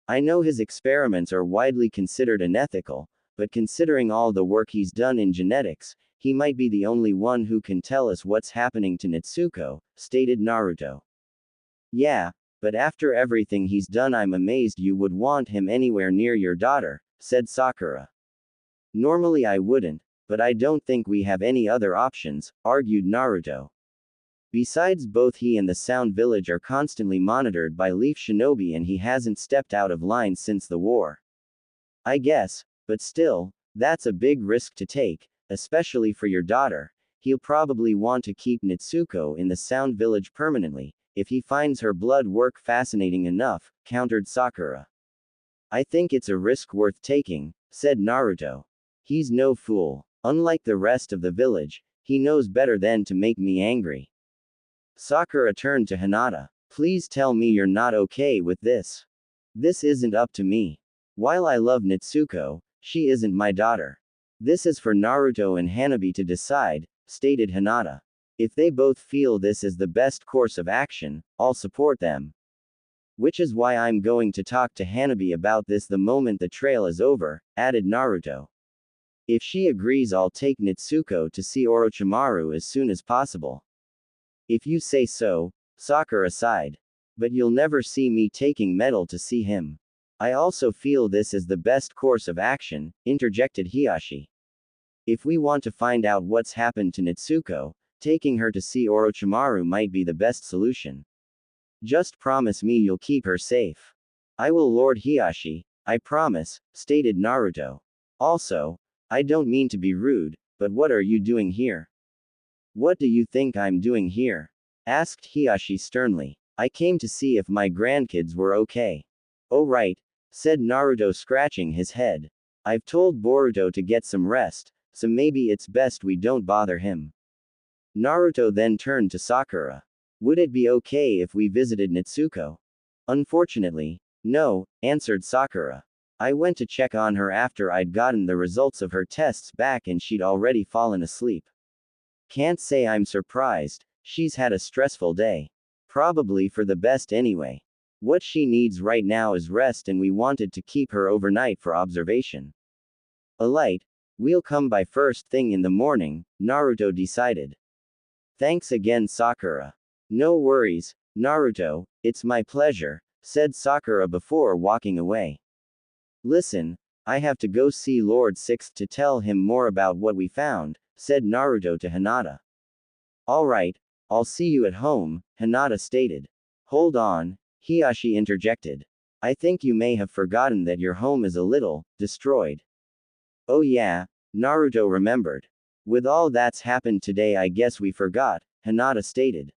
I know his experiments are widely considered unethical, but considering all the work he's done in genetics, he might be the only one who can tell us what's happening to Nitsuko, stated Naruto. Yeah, but after everything he's done, I'm amazed you would want him anywhere near your daughter, said Sakura. Normally I wouldn't, but I don't think we have any other options, argued Naruto. Besides, both he and the Sound Village are constantly monitored by Leaf Shinobi and he hasn't stepped out of line since the war. I guess, but still, that's a big risk to take, especially for your daughter. He'll probably want to keep Nitsuko in the Sound Village permanently, if he finds her blood work fascinating enough, countered Sakura. I think it's a risk worth taking, said Naruto. He's no fool. Unlike the rest of the village, he knows better than to make me angry. Sakura turned to Hinata. Please tell me you're not okay with this. This isn't up to me. While I love Nitsuko, she isn't my daughter. This is for Naruto and Hanabi to decide, stated Hinata. If they both feel this is the best course of action, I'll support them. Which is why I'm going to talk to Hanabi about this the moment the trail is over, added Naruto. If she agrees, I'll take Nitsuko to see Orochimaru as soon as possible. If you say so, Sakura sighed. But you'll never see me taking metal to see him. I also feel this is the best course of action, interjected Hiashi. If we want to find out what's happened to Nitsuko, taking her to see Orochimaru might be the best solution. Just promise me you'll keep her safe. I will, Lord Hiashi, I promise, stated Naruto. Also, I don't mean to be rude, but what are you doing here? What do you think I'm doing here? Asked Hiashi sternly. I came to see if my grandkids were okay. Oh right, said Naruto scratching his head. I've told Boruto to get some rest, so maybe it's best we don't bother him. Naruto then turned to Sakura. Would it be okay if we visited Nitsuko? Unfortunately, no, answered Sakura. I went to check on her after I'd gotten the results of her tests back and she'd already fallen asleep. Can't say I'm surprised, she's had a stressful day. Probably for the best anyway. What she needs right now is rest and we wanted to keep her overnight for observation. Alight, we'll come by first thing in the morning, Naruto decided. Thanks again, Sakura. No worries, Naruto, it's my pleasure, said Sakura before walking away. Listen, I have to go see Lord Sixth to tell him more about what we found, said Naruto to Hinata. Alright, I'll see you at home, Hinata stated. Hold on, Hiashi interjected. I think you may have forgotten that your home is a little destroyed. Oh yeah, Naruto remembered. With all that's happened today, I guess we forgot, Hinata stated.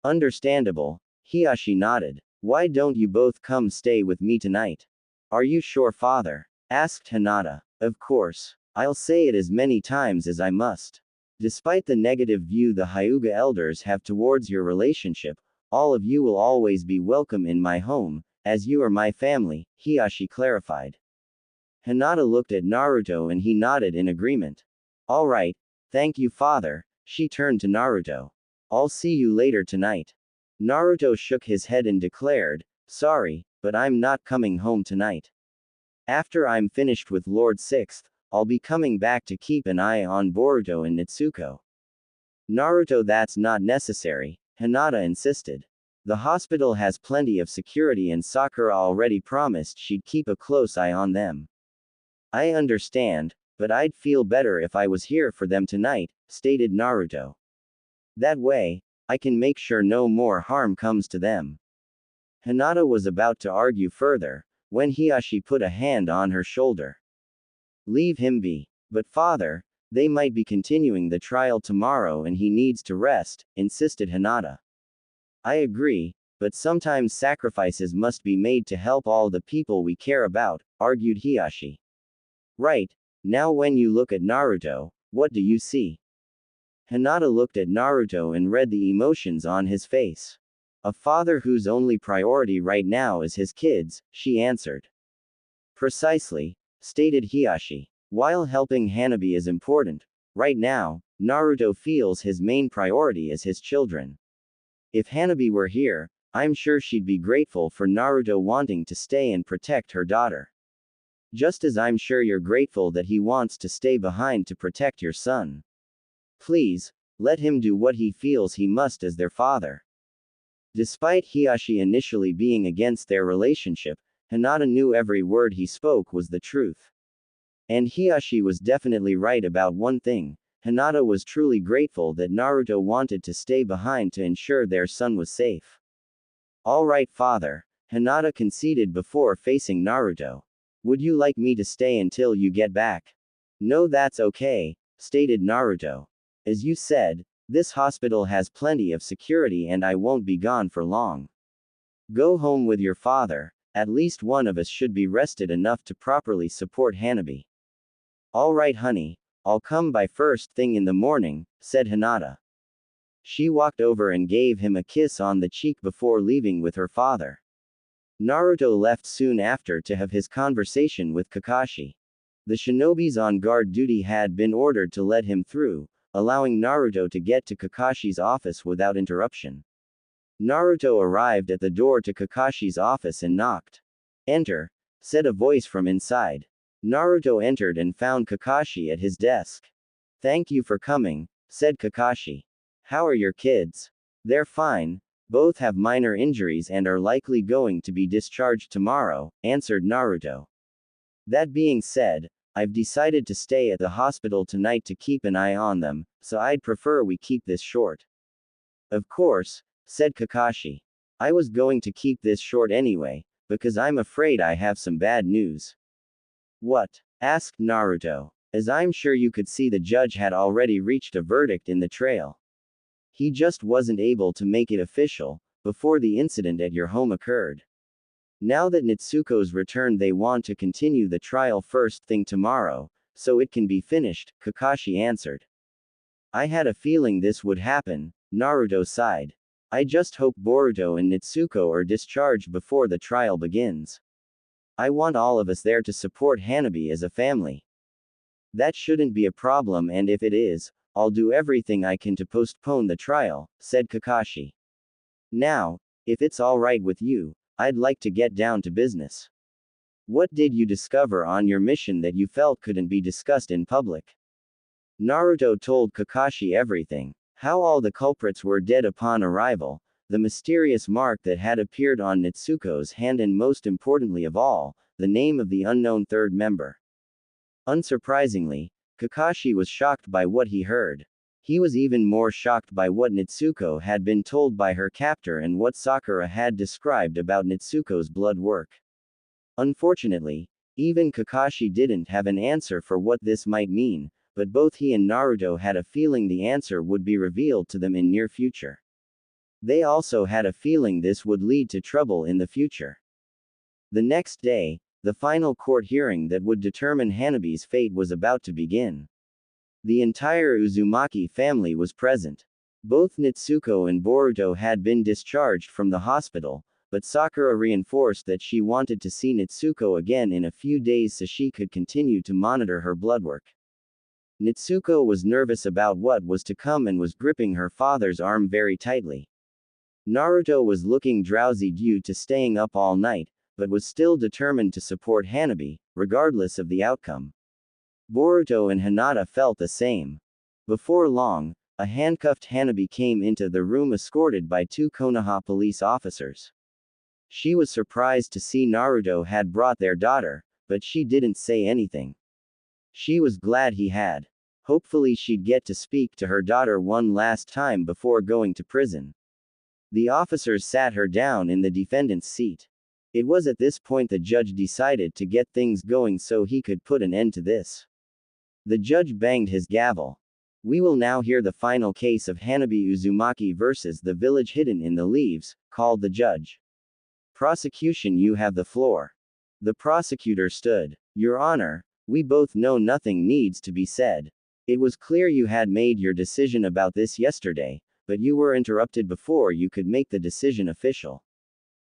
Understandable, Hiashi nodded. Why don't you both come stay with me tonight? Are you sure, father? Asked Hinata. Of course. I'll say it as many times as I must. Despite the negative view the Hyuga elders have towards your relationship, all of you will always be welcome in my home, as you are my family, Hiashi clarified. Hinata looked at Naruto and he nodded in agreement. Alright, thank you, father, she turned to Naruto. I'll see you later tonight. Naruto shook his head and declared, sorry, but I'm not coming home tonight. After I'm finished with Lord Sixth, I'll be coming back to keep an eye on Boruto and Nitsuko. Naruto, that's not necessary, Hinata insisted. The hospital has plenty of security and Sakura already promised she'd keep a close eye on them. I understand, but I'd feel better if I was here for them tonight, stated Naruto. That way, I can make sure no more harm comes to them. Hinata was about to argue further, when Hiashi put a hand on her shoulder. Leave him be. But father, they might be continuing the trial tomorrow and he needs to rest, insisted Hinata. I agree, but sometimes sacrifices must be made to help all the people we care about, argued Hiashi. Right, now when you look at Naruto, what do you see? Hinata looked at Naruto and read the emotions on his face. A father whose only priority right now is his kids, she answered. Precisely, stated Hiashi. While helping Hanabi is important, right now, Naruto feels his main priority is his children. If Hanabi were here, I'm sure she'd be grateful for Naruto wanting to stay and protect her daughter. Just as I'm sure you're grateful that he wants to stay behind to protect your son. Please, let him do what he feels he must as their father. Despite Hiashi initially being against their relationship, Hinata knew every word he spoke was the truth. And Hiashi was definitely right about one thing. Hinata was truly grateful that Naruto wanted to stay behind to ensure their son was safe. All right, father, Hinata conceded before facing Naruto. Would you like me to stay until you get back? No, that's okay, stated Naruto. As you said, this hospital has plenty of security and I won't be gone for long. Go home with your father, at least one of us should be rested enough to properly support Hanabi. All right, honey. I'll come by first thing in the morning, said Hinata. She walked over and gave him a kiss on the cheek before leaving with her father. Naruto left soon after to have his conversation with Kakashi. The shinobis on guard duty had been ordered to let him through, allowing Naruto to get to Kakashi's office without interruption. Naruto arrived at the door to Kakashi's office and knocked. Enter, said a voice from inside. Naruto entered and found Kakashi at his desk. Thank you for coming, said Kakashi. How are your kids? They're fine, both have minor injuries and are likely going to be discharged tomorrow, answered Naruto. That being said, I've decided to stay at the hospital tonight to keep an eye on them, so I'd prefer we keep this short. Of course, said Kakashi. I was going to keep this short anyway, because I'm afraid I have some bad news. What? Asked Naruto. As I'm sure you could see, the judge had already reached a verdict in the trial. He just wasn't able to make it official, before the incident at your home occurred. Now that Nitsuko's returned, they want to continue the trial first thing tomorrow, so it can be finished, Kakashi answered. I had a feeling this would happen, Naruto sighed. I just hope Boruto and Nitsuko are discharged before the trial begins. I want all of us there to support Hanabi as a family. That shouldn't be a problem, and if it is, I'll do everything I can to postpone the trial, said Kakashi. Now, if it's alright with you, I'd like to get down to business. What did you discover on your mission that you felt couldn't be discussed in public? Naruto told Kakashi everything. How all the culprits were dead upon arrival, the mysterious mark that had appeared on Nitsuko's hand, and most importantly of all, the name of the unknown third member. Unsurprisingly, Kakashi was shocked by what he heard. He was even more shocked by what Nitsuko had been told by her captor and what Sakura had described about Nitsuko's blood work. Unfortunately, even Kakashi didn't have an answer for what this might mean, but both he and Naruto had a feeling the answer would be revealed to them in near future. They also had a feeling this would lead to trouble in the future. The next day, the final court hearing that would determine Hanabi's fate was about to begin. The entire Uzumaki family was present. Both Nitsuko and Boruto had been discharged from the hospital, but Sakura reinforced that she wanted to see Nitsuko again in a few days so she could continue to monitor her blood work. Nitsuko was nervous about what was to come and was gripping her father's arm very tightly. Naruto was looking drowsy due to staying up all night, but was still determined to support Hanabi, regardless of the outcome. Boruto and Hinata felt the same. Before long, a handcuffed Hanabi came into the room escorted by 2 Konoha police officers. She was surprised to see Naruto had brought their daughter, but she didn't say anything. She was glad he had. Hopefully she'd get to speak to her daughter one last time before going to prison. The officers sat her down in the defendant's seat. It was at this point the judge decided to get things going so he could put an end to this. The judge banged his gavel. We will now hear the final case of Hanabi Uzumaki versus the village hidden in the leaves, called the judge. Prosecution, you have the floor. The prosecutor stood. Your Honor, we both know nothing needs to be said. It was clear you had made your decision about this yesterday, but you were interrupted before you could make the decision official.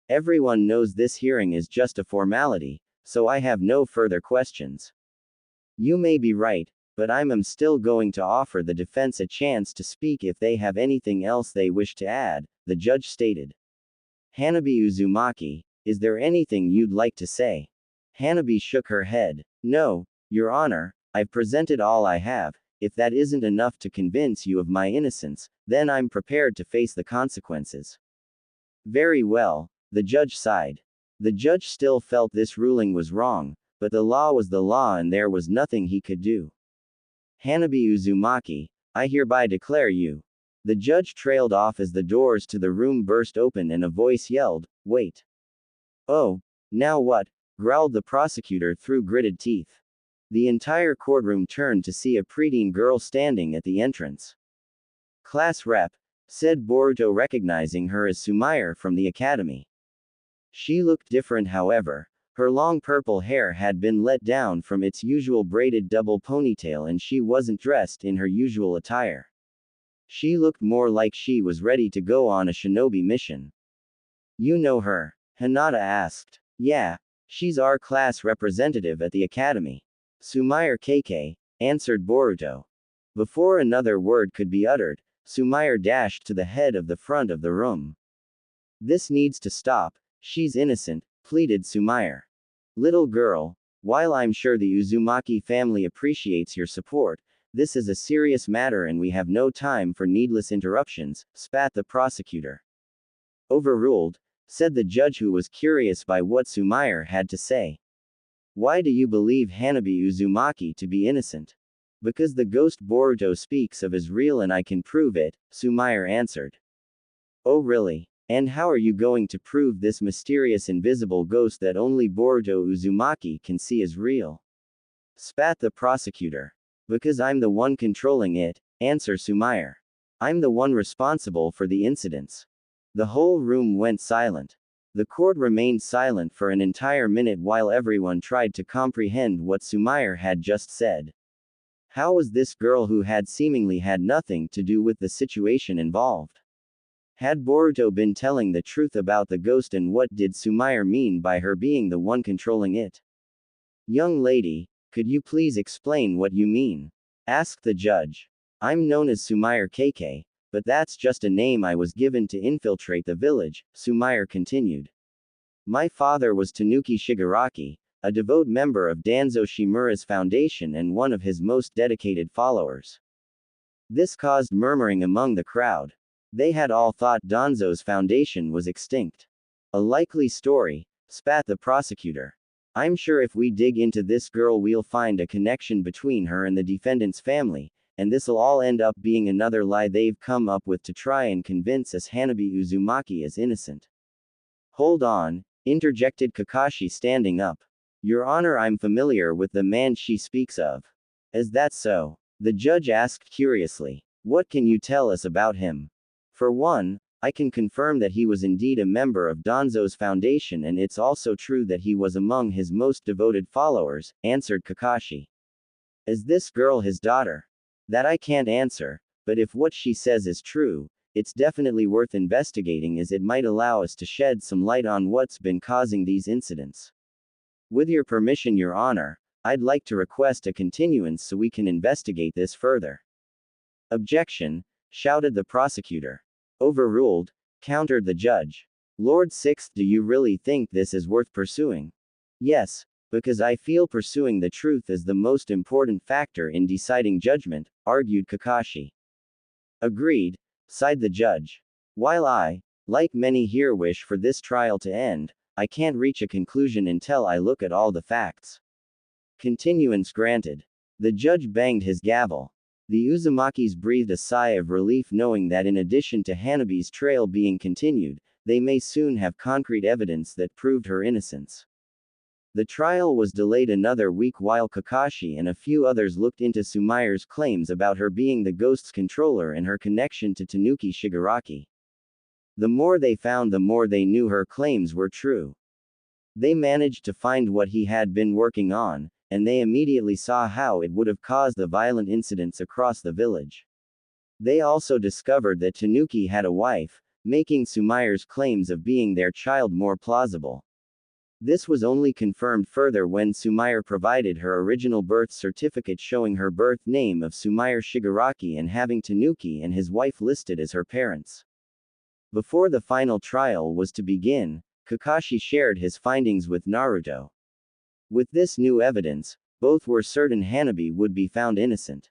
Everyone knows this hearing is just a formality, so I have no further questions. You may be right, but I'm still going to offer the defense a chance to speak if they have anything else they wish to add, the judge stated. Hanabi Uzumaki, is there anything you'd like to say? Hanabi shook her head. No, Your Honor, I've presented all I have. If that isn't enough to convince you of my innocence, then I'm prepared to face the consequences. Very well, the judge sighed. The judge still felt this ruling was wrong, but the law was the law and there was nothing he could do. Hanabi Uzumaki, I hereby declare you. The judge trailed off as the doors to the room burst open and a voice yelled, wait. Oh, now what? Growled the prosecutor through gritted teeth. The entire courtroom turned to see a preteen girl standing at the entrance. Class rep, said Boruto, recognizing her as Sumair from the academy. She looked different, however. Her long purple hair had been let down from its usual braided double ponytail and she wasn't dressed in her usual attire. She looked more like she was ready to go on a shinobi mission. You know her? Hinata asked. Yeah, she's our class representative at the academy. Sumair KK, answered Boruto. Before another word could be uttered, Sumair dashed to the head of the front of the room. This needs to stop, she's innocent, pleaded Sumair. Little girl, while I'm sure the Uzumaki family appreciates your support, this is a serious matter and we have no time for needless interruptions, spat the prosecutor. Overruled, said the judge, who was curious by what Sumair had to say. Why do you believe Hanabi Uzumaki to be innocent? Because the ghost Boruto speaks of is real and I can prove it, Sumair answered. Oh really? And how are you going to prove this mysterious invisible ghost that only Boruto Uzumaki can see is real? Spat the prosecutor. Because I'm the one controlling it, answered Sumair. I'm the one responsible for the incidents. The whole room went silent. The court remained silent for an entire minute while everyone tried to comprehend what Sumair had just said. How was this girl, who had seemingly had nothing to do with the situation, involved? Had Boruto been telling the truth about the ghost, and what did Sumair mean by her being the one controlling it? Young lady, could you please explain what you mean? Asked the judge. I'm known as Sumair KK, but that's just a name I was given to infiltrate the village, Sumair continued. My father was Tanuki Shigaraki, a devout member of Danzo Shimura's foundation and one of his most dedicated followers. This caused murmuring among the crowd. They had all thought Danzo's foundation was extinct. A likely story, spat the prosecutor. I'm sure if we dig into this girl we'll find a connection between her and the defendant's family, and this'll all end up being another lie they've come up with to try and convince us Hanabi Uzumaki is innocent. Hold on, interjected Kakashi, standing up. Your Honor, I'm familiar with the man she speaks of. Is that so? The judge asked curiously. What can you tell us about him? For one, I can confirm that he was indeed a member of Danzo's foundation, and it's also true that he was among his most devoted followers, answered Kakashi. Is this girl his daughter? That I can't answer, but if what she says is true, it's definitely worth investigating, as it might allow us to shed some light on what's been causing these incidents. With your permission, Your Honor, I'd like to request a continuance so we can investigate this further. Objection, shouted the prosecutor. Overruled, countered the judge. Lord Sixth, do you really think this is worth pursuing? Yes, because I feel pursuing the truth is the most important factor in deciding judgment, argued Kakashi. Agreed, sighed the judge. While I, like many here, wish for this trial to end, I can't reach a conclusion until I look at all the facts. Continuance granted. The judge banged his gavel. The Uzumakis breathed a sigh of relief knowing that in addition to Hanabi's trail being continued, they may soon have concrete evidence that proved her innocence. The trial was delayed another week while Kakashi and a few others looked into Sumire's claims about her being the ghost's controller and her connection to Tanuki Shigaraki. The more they found, the more they knew her claims were true. They managed to find what he had been working on, and they immediately saw how it would have caused the violent incidents across the village. They also discovered that Tanuki had a wife, making Sumire's claims of being their child more plausible. This was only confirmed further when Sumire provided her original birth certificate showing her birth name of Sumire Shigaraki and having Tanuki and his wife listed as her parents. Before the final trial was to begin, Kakashi shared his findings with Naruto. With this new evidence, both were certain Hanabi would be found innocent.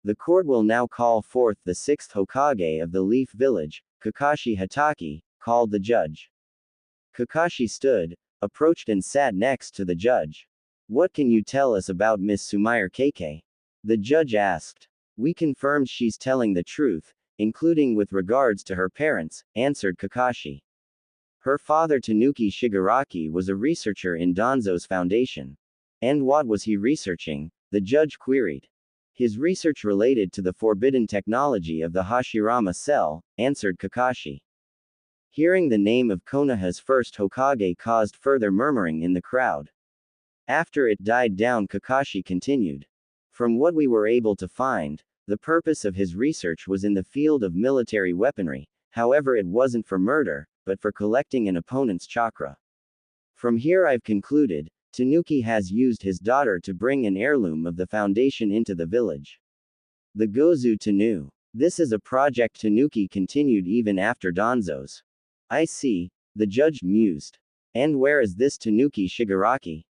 The court will now call forth the sixth Hokage of the Leaf Village, Kakashi Hatake, called the judge. Kakashi stood, approached and sat next to the judge. What can you tell us about Miss Sumire Keikei? The judge asked. We confirmed she's telling the truth, including with regards to her parents, answered Kakashi. Her father Tanuki Shigaraki was a researcher in Danzo's foundation. And what was he researching? The judge queried. His research related to the forbidden technology of the Hashirama cell, answered Kakashi. Hearing the name of Konoha's first Hokage caused further murmuring in the crowd. After it died down, Kakashi continued. From what we were able to find, the purpose of his research was in the field of military weaponry, however it wasn't for murder, but for collecting an opponent's chakra. From here I've concluded, Tanuki has used his daughter to bring an heirloom of the foundation into the village. The Gozu Tanu. This is a project Tanuki continued even after Danzo's. I see, the judge mused. And where is this Tanuki Shigaraki?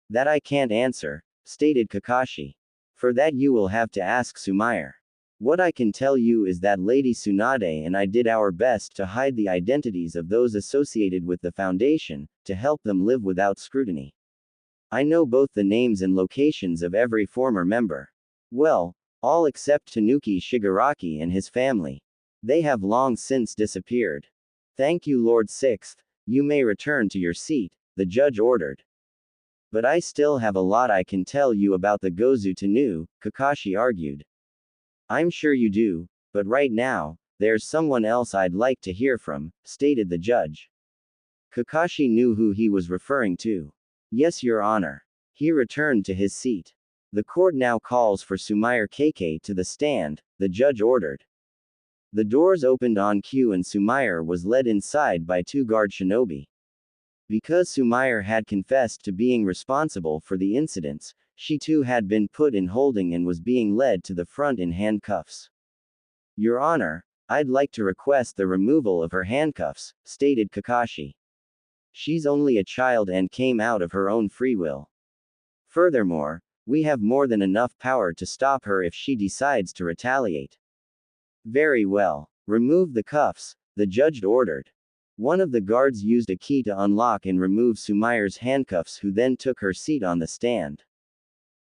That I can't answer, stated Kakashi. For that you will have to ask Sumire. What I can tell you is that Lady Tsunade and I did our best to hide the identities of those associated with the foundation, to help them live without scrutiny. I know both the names and locations of every former member. Well, all except Tanuki Shigaraki and his family. They have long since disappeared. Thank you, Lord Sixth, you may return to your seat, the judge ordered. But I still have a lot I can tell you about the Gozu Tanu, Kakashi argued. I'm sure you do, but right now, there's someone else I'd like to hear from, stated the judge. Kakashi knew who he was referring to. Yes, Your Honor. He returned to his seat. The court now calls for Sumire Keikei to the stand, the judge ordered. The doors opened on cue and Sumire was led inside by two guard shinobi. Because Sumire had confessed to being responsible for the incidents, she too had been put in holding and was being led to the front in handcuffs. Your Honor, I'd like to request the removal of her handcuffs, stated Kakashi. She's only a child and came out of her own free will. Furthermore, we have more than enough power to stop her if she decides to retaliate. Very well. Remove the cuffs, the judge ordered. One of the guards used a key to unlock and remove Sumire's handcuffs, who then took her seat on the stand.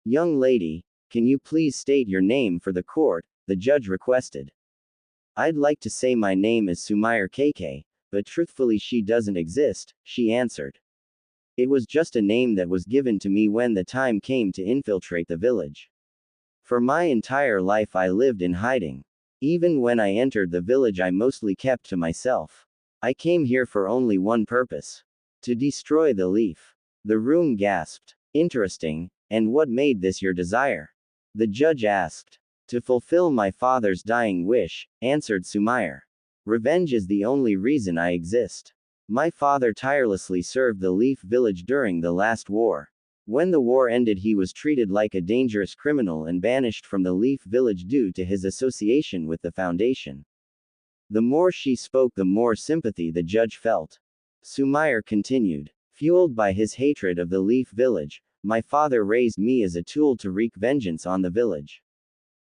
Young lady, can you please state your name for the court, the judge requested. I'd like to say my name is Sumire Keikei, but truthfully she doesn't exist, she answered. It was just a name that was given to me when the time came to infiltrate the village. For my entire life I lived in hiding. Even when I entered the village I mostly kept to myself. I came here for only one purpose. To destroy the leaf. The room gasped. Interesting, and what made this your desire? The judge asked. To fulfill my father's dying wish, answered Sumire. Revenge is the only reason I exist. My father tirelessly served the Leaf Village during the last war. When the war ended, he was treated like a dangerous criminal and banished from the Leaf Village due to his association with the Foundation. The more she spoke, the more sympathy the judge felt. Sumair continued. Fueled by his hatred of the Leaf Village, my father raised me as a tool to wreak vengeance on the village.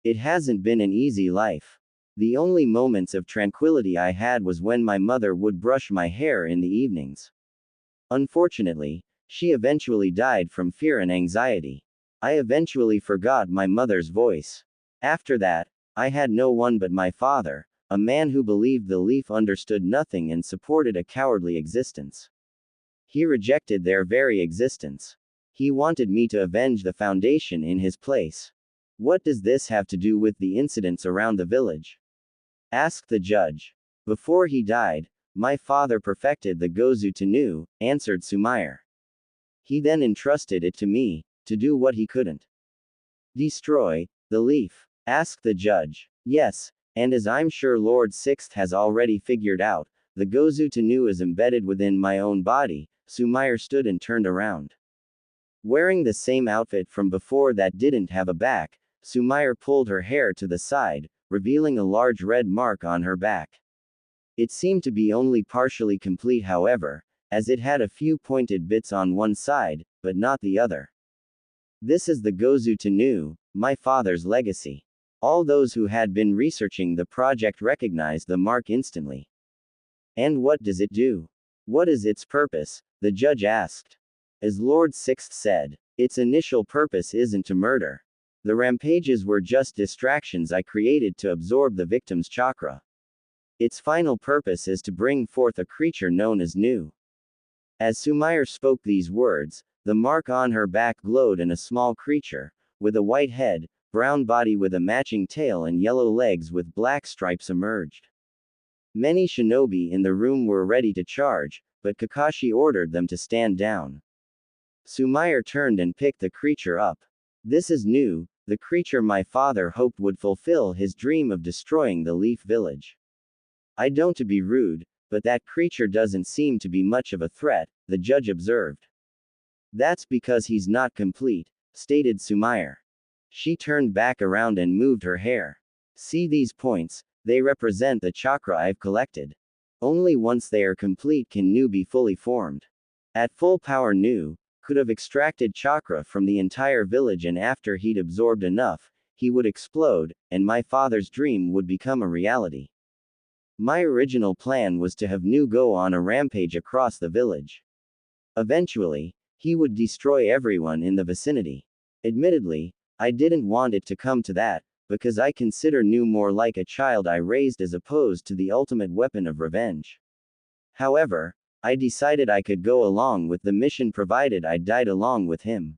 It hasn't been an easy life. The only moments of tranquility I had was when my mother would brush my hair in the evenings. Unfortunately, she eventually died from fear and anxiety. I eventually forgot my mother's voice. After that, I had no one but my father, a man who believed the Leaf understood nothing and supported a cowardly existence. He rejected their very existence. He wanted me to avenge the Foundation in his place. What does this have to do with the incidents around the village? Asked the judge. Before he died, my father perfected the Gozu Tenu, answered Sumair. He then entrusted it to me, to do what he couldn't. Destroy the Leaf? Asked the judge. Yes, and as I'm sure Lord Sixth has already figured out, the Gozu Tenu is embedded within my own body. Sumair stood and turned around. Wearing the same outfit from before that didn't have a back, Sumair pulled her hair to the side, revealing a large red mark on her back. It seemed to be only partially complete, however, as it had a few pointed bits on one side, but not the other. This is the Gozu Tenu, my father's legacy. All those who had been researching the project recognized the mark instantly. And what does it do? What is its purpose? The judge asked. As Lord Sixth said, its initial purpose isn't to murder. The rampages were just distractions I created to absorb the victim's chakra. Its final purpose is to bring forth a creature known as Nu. As Sumair spoke these words, the mark on her back glowed and a small creature, with a white head, brown body with a matching tail and yellow legs with black stripes emerged. Many shinobi in the room were ready to charge, but Kakashi ordered them to stand down. Sumair turned and picked the creature up. This is Nu, the creature my father hoped would fulfill his dream of destroying the Leaf Village. I don't to be rude, but that creature doesn't seem to be much of a threat, the judge observed. That's because he's not complete, stated Sumair. She turned back around and moved her hair. See these points, they represent the chakra I've collected. Only once they are complete can Nu be fully formed. At full power, Nu could have extracted chakra from the entire village, and after he'd absorbed enough, he would explode, and my father's dream would become a reality. My original plan was to have Nu go on a rampage across the village. Eventually, he would destroy everyone in the vicinity. Admittedly, I didn't want it to come to that, because I consider Nu more like a child I raised as opposed to the ultimate weapon of revenge. However, I decided I could go along with the mission provided I died along with him.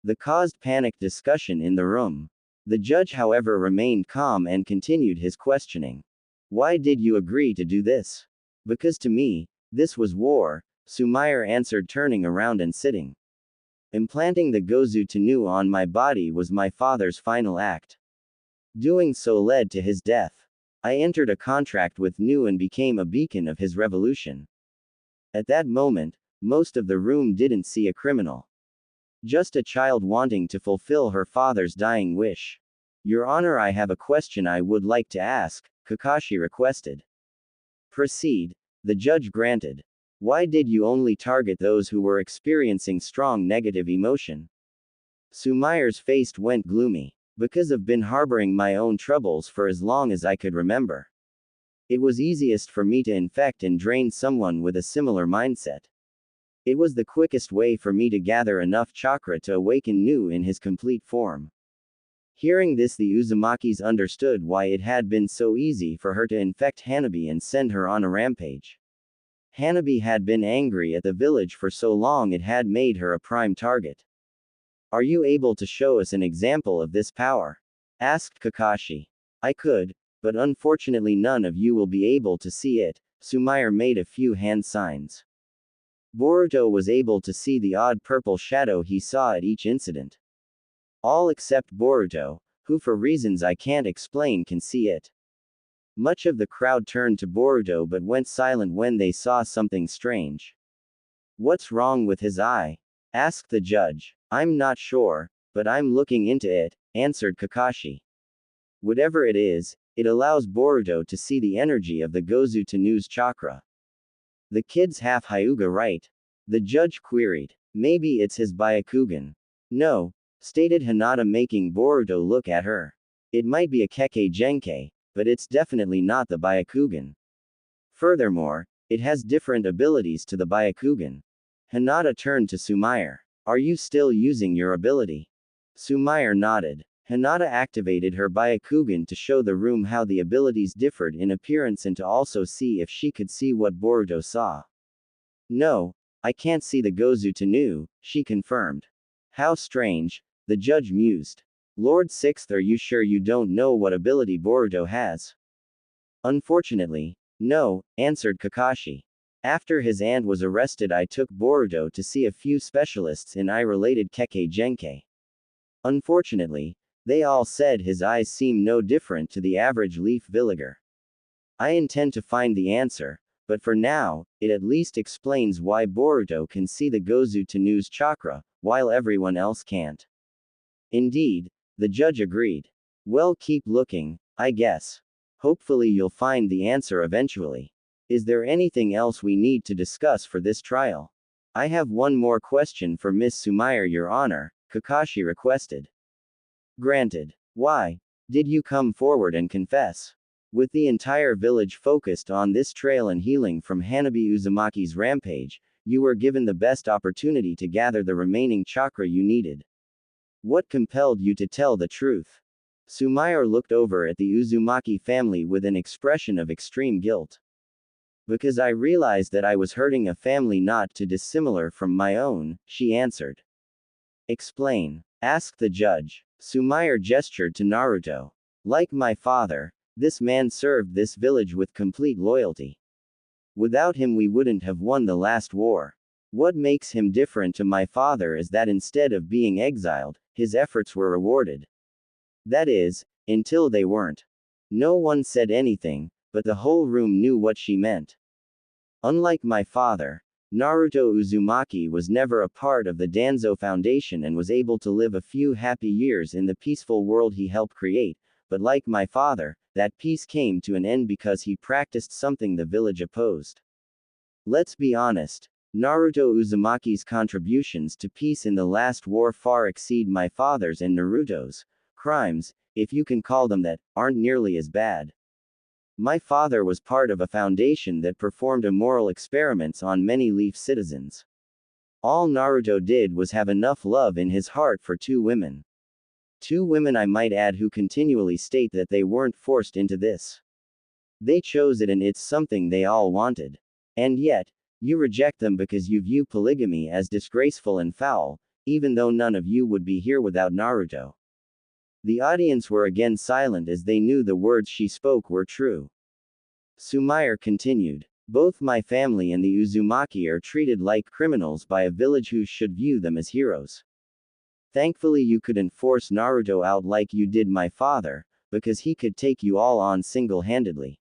The caused panic discussion in the room. The judge, however, remained calm and continued his questioning. Why did you agree to do this? Because to me, this was war, Sumair answered, turning around and sitting. Implanting the Gozu Tenu on my body was my father's final act. Doing so led to his death. I entered a contract with Nu and became a beacon of his revolution. At that moment, most of the room didn't see a criminal. Just a child wanting to fulfill her father's dying wish. Your Honor, I have a question I would like to ask, Kakashi requested. Proceed, the judge granted. Why did you only target those who were experiencing strong negative emotion? Sumair's face went gloomy. Because I've been harboring my own troubles for as long as I could remember. It was easiest for me to infect and drain someone with a similar mindset. It was the quickest way for me to gather enough chakra to awaken Nu in his complete form. Hearing this, the Uzumakis understood why it had been so easy for her to infect Hanabi and send her on a rampage. Hanabi had been angry at the village for so long it had made her a prime target. Are you able to show us an example of this power? Asked Kakashi. I could, but unfortunately none of you will be able to see it. Sumair made a few hand signs. Boruto was able to see the odd purple shadow he saw at each incident. All except Boruto, who for reasons I can't explain can see it. Much of the crowd turned to Boruto but went silent when they saw something strange. What's wrong with his eye? asked the judge. I'm not sure, but I'm looking into it, answered Kakashi. Whatever it is, it allows Boruto to see the energy of the Gozu Tenu's chakra. The kid's half Hyuga, right? The judge queried. Maybe it's his Byakugan. No, stated Hinata, making Boruto look at her. It might be a Kekkei Genkai, but it's definitely not the Byakugan. Furthermore, it has different abilities to the Byakugan. Hinata turned to Sumair. Are you still using your ability? Sumair nodded. Hinata activated her Byakugan to show the room how the abilities differed in appearance and to also see if she could see what Boruto saw. No, I can't see the Gozu Tenu, she confirmed. How strange, the judge mused. Lord Sixth, are you sure you don't know what ability Boruto has? Unfortunately, no, answered Kakashi. After his aunt was arrested, I took Boruto to see a few specialists in eye-related Kekkei Genkai. Unfortunately, they all said his eyes seem no different to the average leaf villager. I intend to find the answer, but for now, it at least explains why Boruto can see the Gozu Tenu's chakra, while everyone else can't. Indeed, the judge agreed. Well, keep looking, I guess. Hopefully you'll find the answer eventually. Is there anything else we need to discuss for this trial? I have one more question for Miss Sumair, Your Honor, Kakashi requested. Granted. Why did you come forward and confess? With the entire village focused on this trail and healing from Hanabi Uzumaki's rampage, you were given the best opportunity to gather the remaining chakra you needed. What compelled you to tell the truth? Sumair looked over at the Uzumaki family with an expression of extreme guilt. Because I realized that I was hurting a family not too dissimilar from my own, she answered. Explain, asked the judge. Sumair gestured to Naruto. Like my father, this man served this village with complete loyalty. Without him we wouldn't have won the last war. What makes him different to my father is that instead of being exiled, his efforts were rewarded. That is, until they weren't. No one said anything, but the whole room knew what she meant. Unlike my father, Naruto Uzumaki was never a part of the Danzo Foundation and was able to live a few happy years in the peaceful world he helped create, but like my father, that peace came to an end because he practiced something the village opposed. Let's be honest, Naruto Uzumaki's contributions to peace in the last war far exceed my father's and Naruto's crimes, if you can call them that, aren't nearly as bad. My father was part of a foundation that performed immoral experiments on many Leaf citizens. All Naruto did was have enough love in his heart for two women. Two women, I might add, who continually state that they weren't forced into this. They chose it and it's something they all wanted. And yet, you reject them because you view polygamy as disgraceful and foul, even though none of you would be here without Naruto. The audience were again silent as they knew the words she spoke were true. Sumair continued. Both my family and the Uzumaki are treated like criminals by a village who should view them as heroes. Thankfully you couldn't force Naruto out like you did my father, because he could take you all on single-handedly.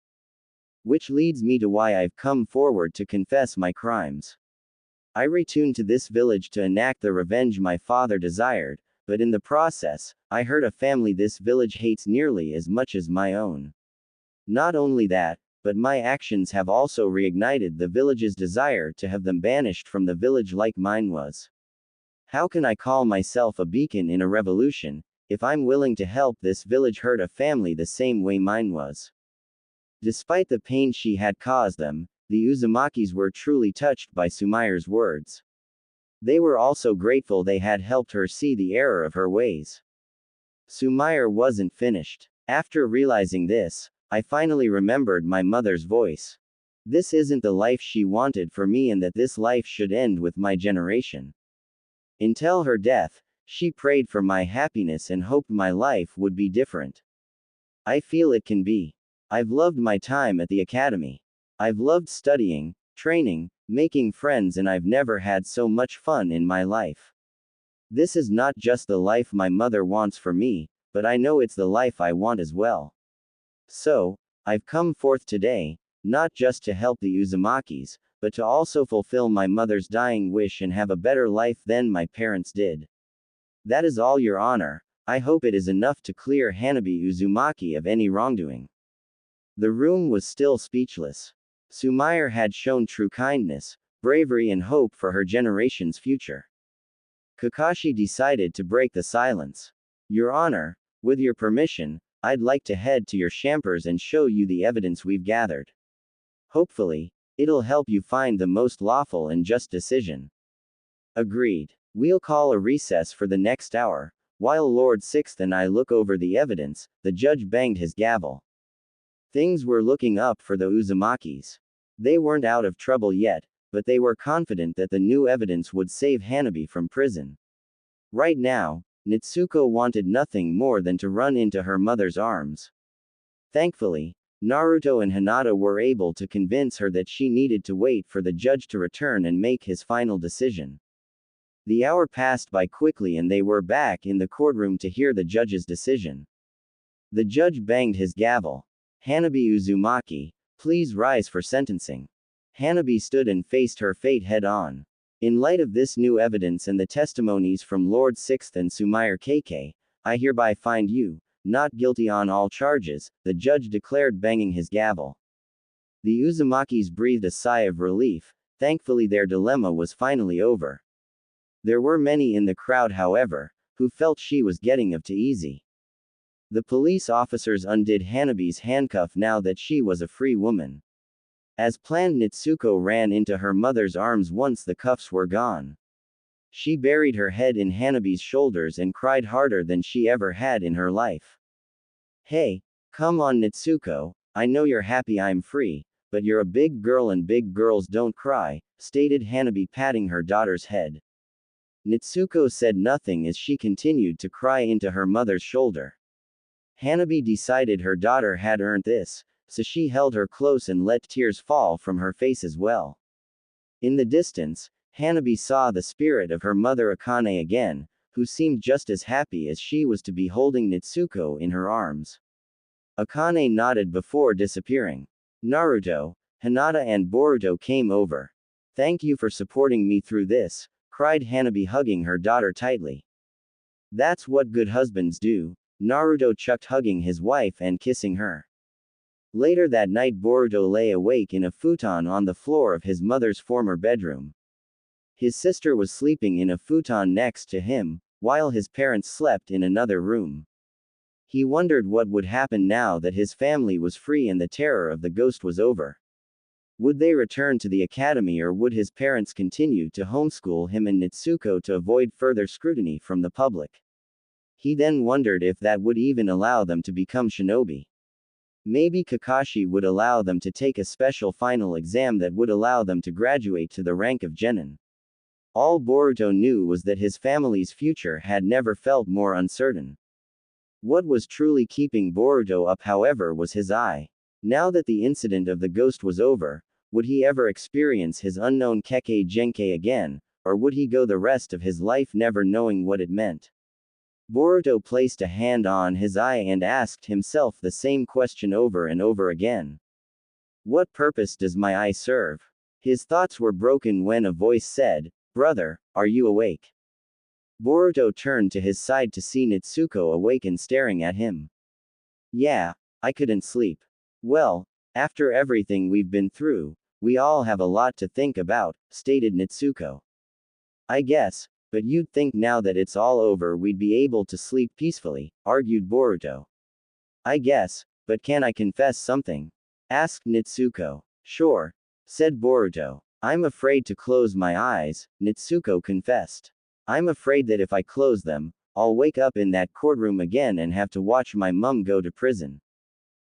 Which leads me to why I've come forward to confess my crimes. I returned to this village to enact the revenge my father desired, but in the process, I hurt a family this village hates nearly as much as my own. Not only that, but my actions have also reignited the village's desire to have them banished from the village like mine was. How can I call myself a beacon in a revolution, if I'm willing to help this village hurt a family the same way mine was? Despite the pain she had caused them, the Uzumakis were truly touched by Sumair's words. They were also grateful they had helped her see the error of her ways. Sumair wasn't finished. After realizing this, I finally remembered my mother's voice. This isn't the life she wanted for me and that this life should end with my generation. Until her death, she prayed for my happiness and hoped my life would be different. I feel it can be. I've loved my time at the academy. I've loved studying, training, making friends, and I've never had so much fun in my life. This is not just the life my mother wants for me, but I know it's the life I want as well. So, I've come forth today, not just to help the Uzumakis, but to also fulfill my mother's dying wish and have a better life than my parents did. That is all, Your Honor. I hope it is enough to clear Hanabi Uzumaki of any wrongdoing. The room was still speechless. Sumire had shown true kindness, bravery, and hope for her generation's future. Kakashi decided to break the silence. Your Honor, with your permission, I'd like to head to your chambers and show you the evidence we've gathered. Hopefully, it'll help you find the most lawful and just decision. Agreed. We'll call a recess for the next hour. While Lord Sixth and I look over the evidence, the judge banged his gavel. Things were looking up for the Uzumakis. They weren't out of trouble yet, but they were confident that the new evidence would save Hanabi from prison. Right now, Nitsuko wanted nothing more than to run into her mother's arms. Thankfully, Naruto and Hinata were able to convince her that she needed to wait for the judge to return and make his final decision. The hour passed by quickly and they were back in the courtroom to hear the judge's decision. The judge banged his gavel. Hanabi Uzumaki, please rise for sentencing. Hanabi stood and faced her fate head-on. In light of this new evidence and the testimonies from Lord Sixth and Sumire KK, I hereby find you not guilty on all charges, the judge declared, banging his gavel. The Uzumakis breathed a sigh of relief. Thankfully their dilemma was finally over. There were many in the crowd, however, who felt she was getting too easy. The police officers undid Hanabi's handcuff now that she was a free woman. As planned, Nitsuko ran into her mother's arms once the cuffs were gone. She buried her head in Hanabi's shoulders and cried harder than she ever had in her life. Hey, come on Nitsuko, I know you're happy I'm free, but you're a big girl and big girls don't cry, stated Hanabi, patting her daughter's head. Nitsuko said nothing as she continued to cry into her mother's shoulder. Hanabi decided her daughter had earned this, so she held her close and let tears fall from her face as well. In the distance, Hanabi saw the spirit of her mother Akane again, who seemed just as happy as she was to be holding Nitsuko in her arms. Akane nodded before disappearing. Naruto, Hinata and Boruto came over. Thank you for supporting me through this, cried Hanabi, hugging her daughter tightly. That's what good husbands do, Naruto chucked, hugging his wife and kissing her. Later that night, Boruto lay awake in a futon on the floor of his mother's former bedroom. His sister was sleeping in a futon next to him, while his parents slept in another room. He wondered what would happen now that his family was free and the terror of the ghost was over. Would they return to the academy, or would his parents continue to homeschool him and Nitsuko to avoid further scrutiny from the public? He then wondered if that would even allow them to become shinobi. Maybe Kakashi would allow them to take a special final exam that would allow them to graduate to the rank of genin. All Boruto knew was that his family's future had never felt more uncertain. What was truly keeping Boruto up, however, was his eye. Now that the incident of the ghost was over, would he ever experience his unknown Kekkei Genkei again, or would he go the rest of his life never knowing what it meant? Boruto placed a hand on his eye and asked himself the same question over and over again. What purpose does my eye serve? His thoughts were broken when a voice said, "Brother, are you awake?" Boruto turned to his side to see Nitsuko awake and staring at him. Yeah, I couldn't sleep. Well, after everything we've been through, we all have a lot to think about, stated Nitsuko. I guess, but you'd think now that it's all over we'd be able to sleep peacefully, argued Boruto. I guess, but can I confess something? Asked Nitsuko. Sure, said Boruto. I'm afraid to close my eyes, Nitsuko confessed. I'm afraid that if I close them, I'll wake up in that courtroom again and have to watch my mum go to prison.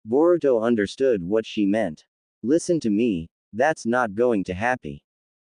Boruto understood what she meant. Listen to me, that's not going to happen.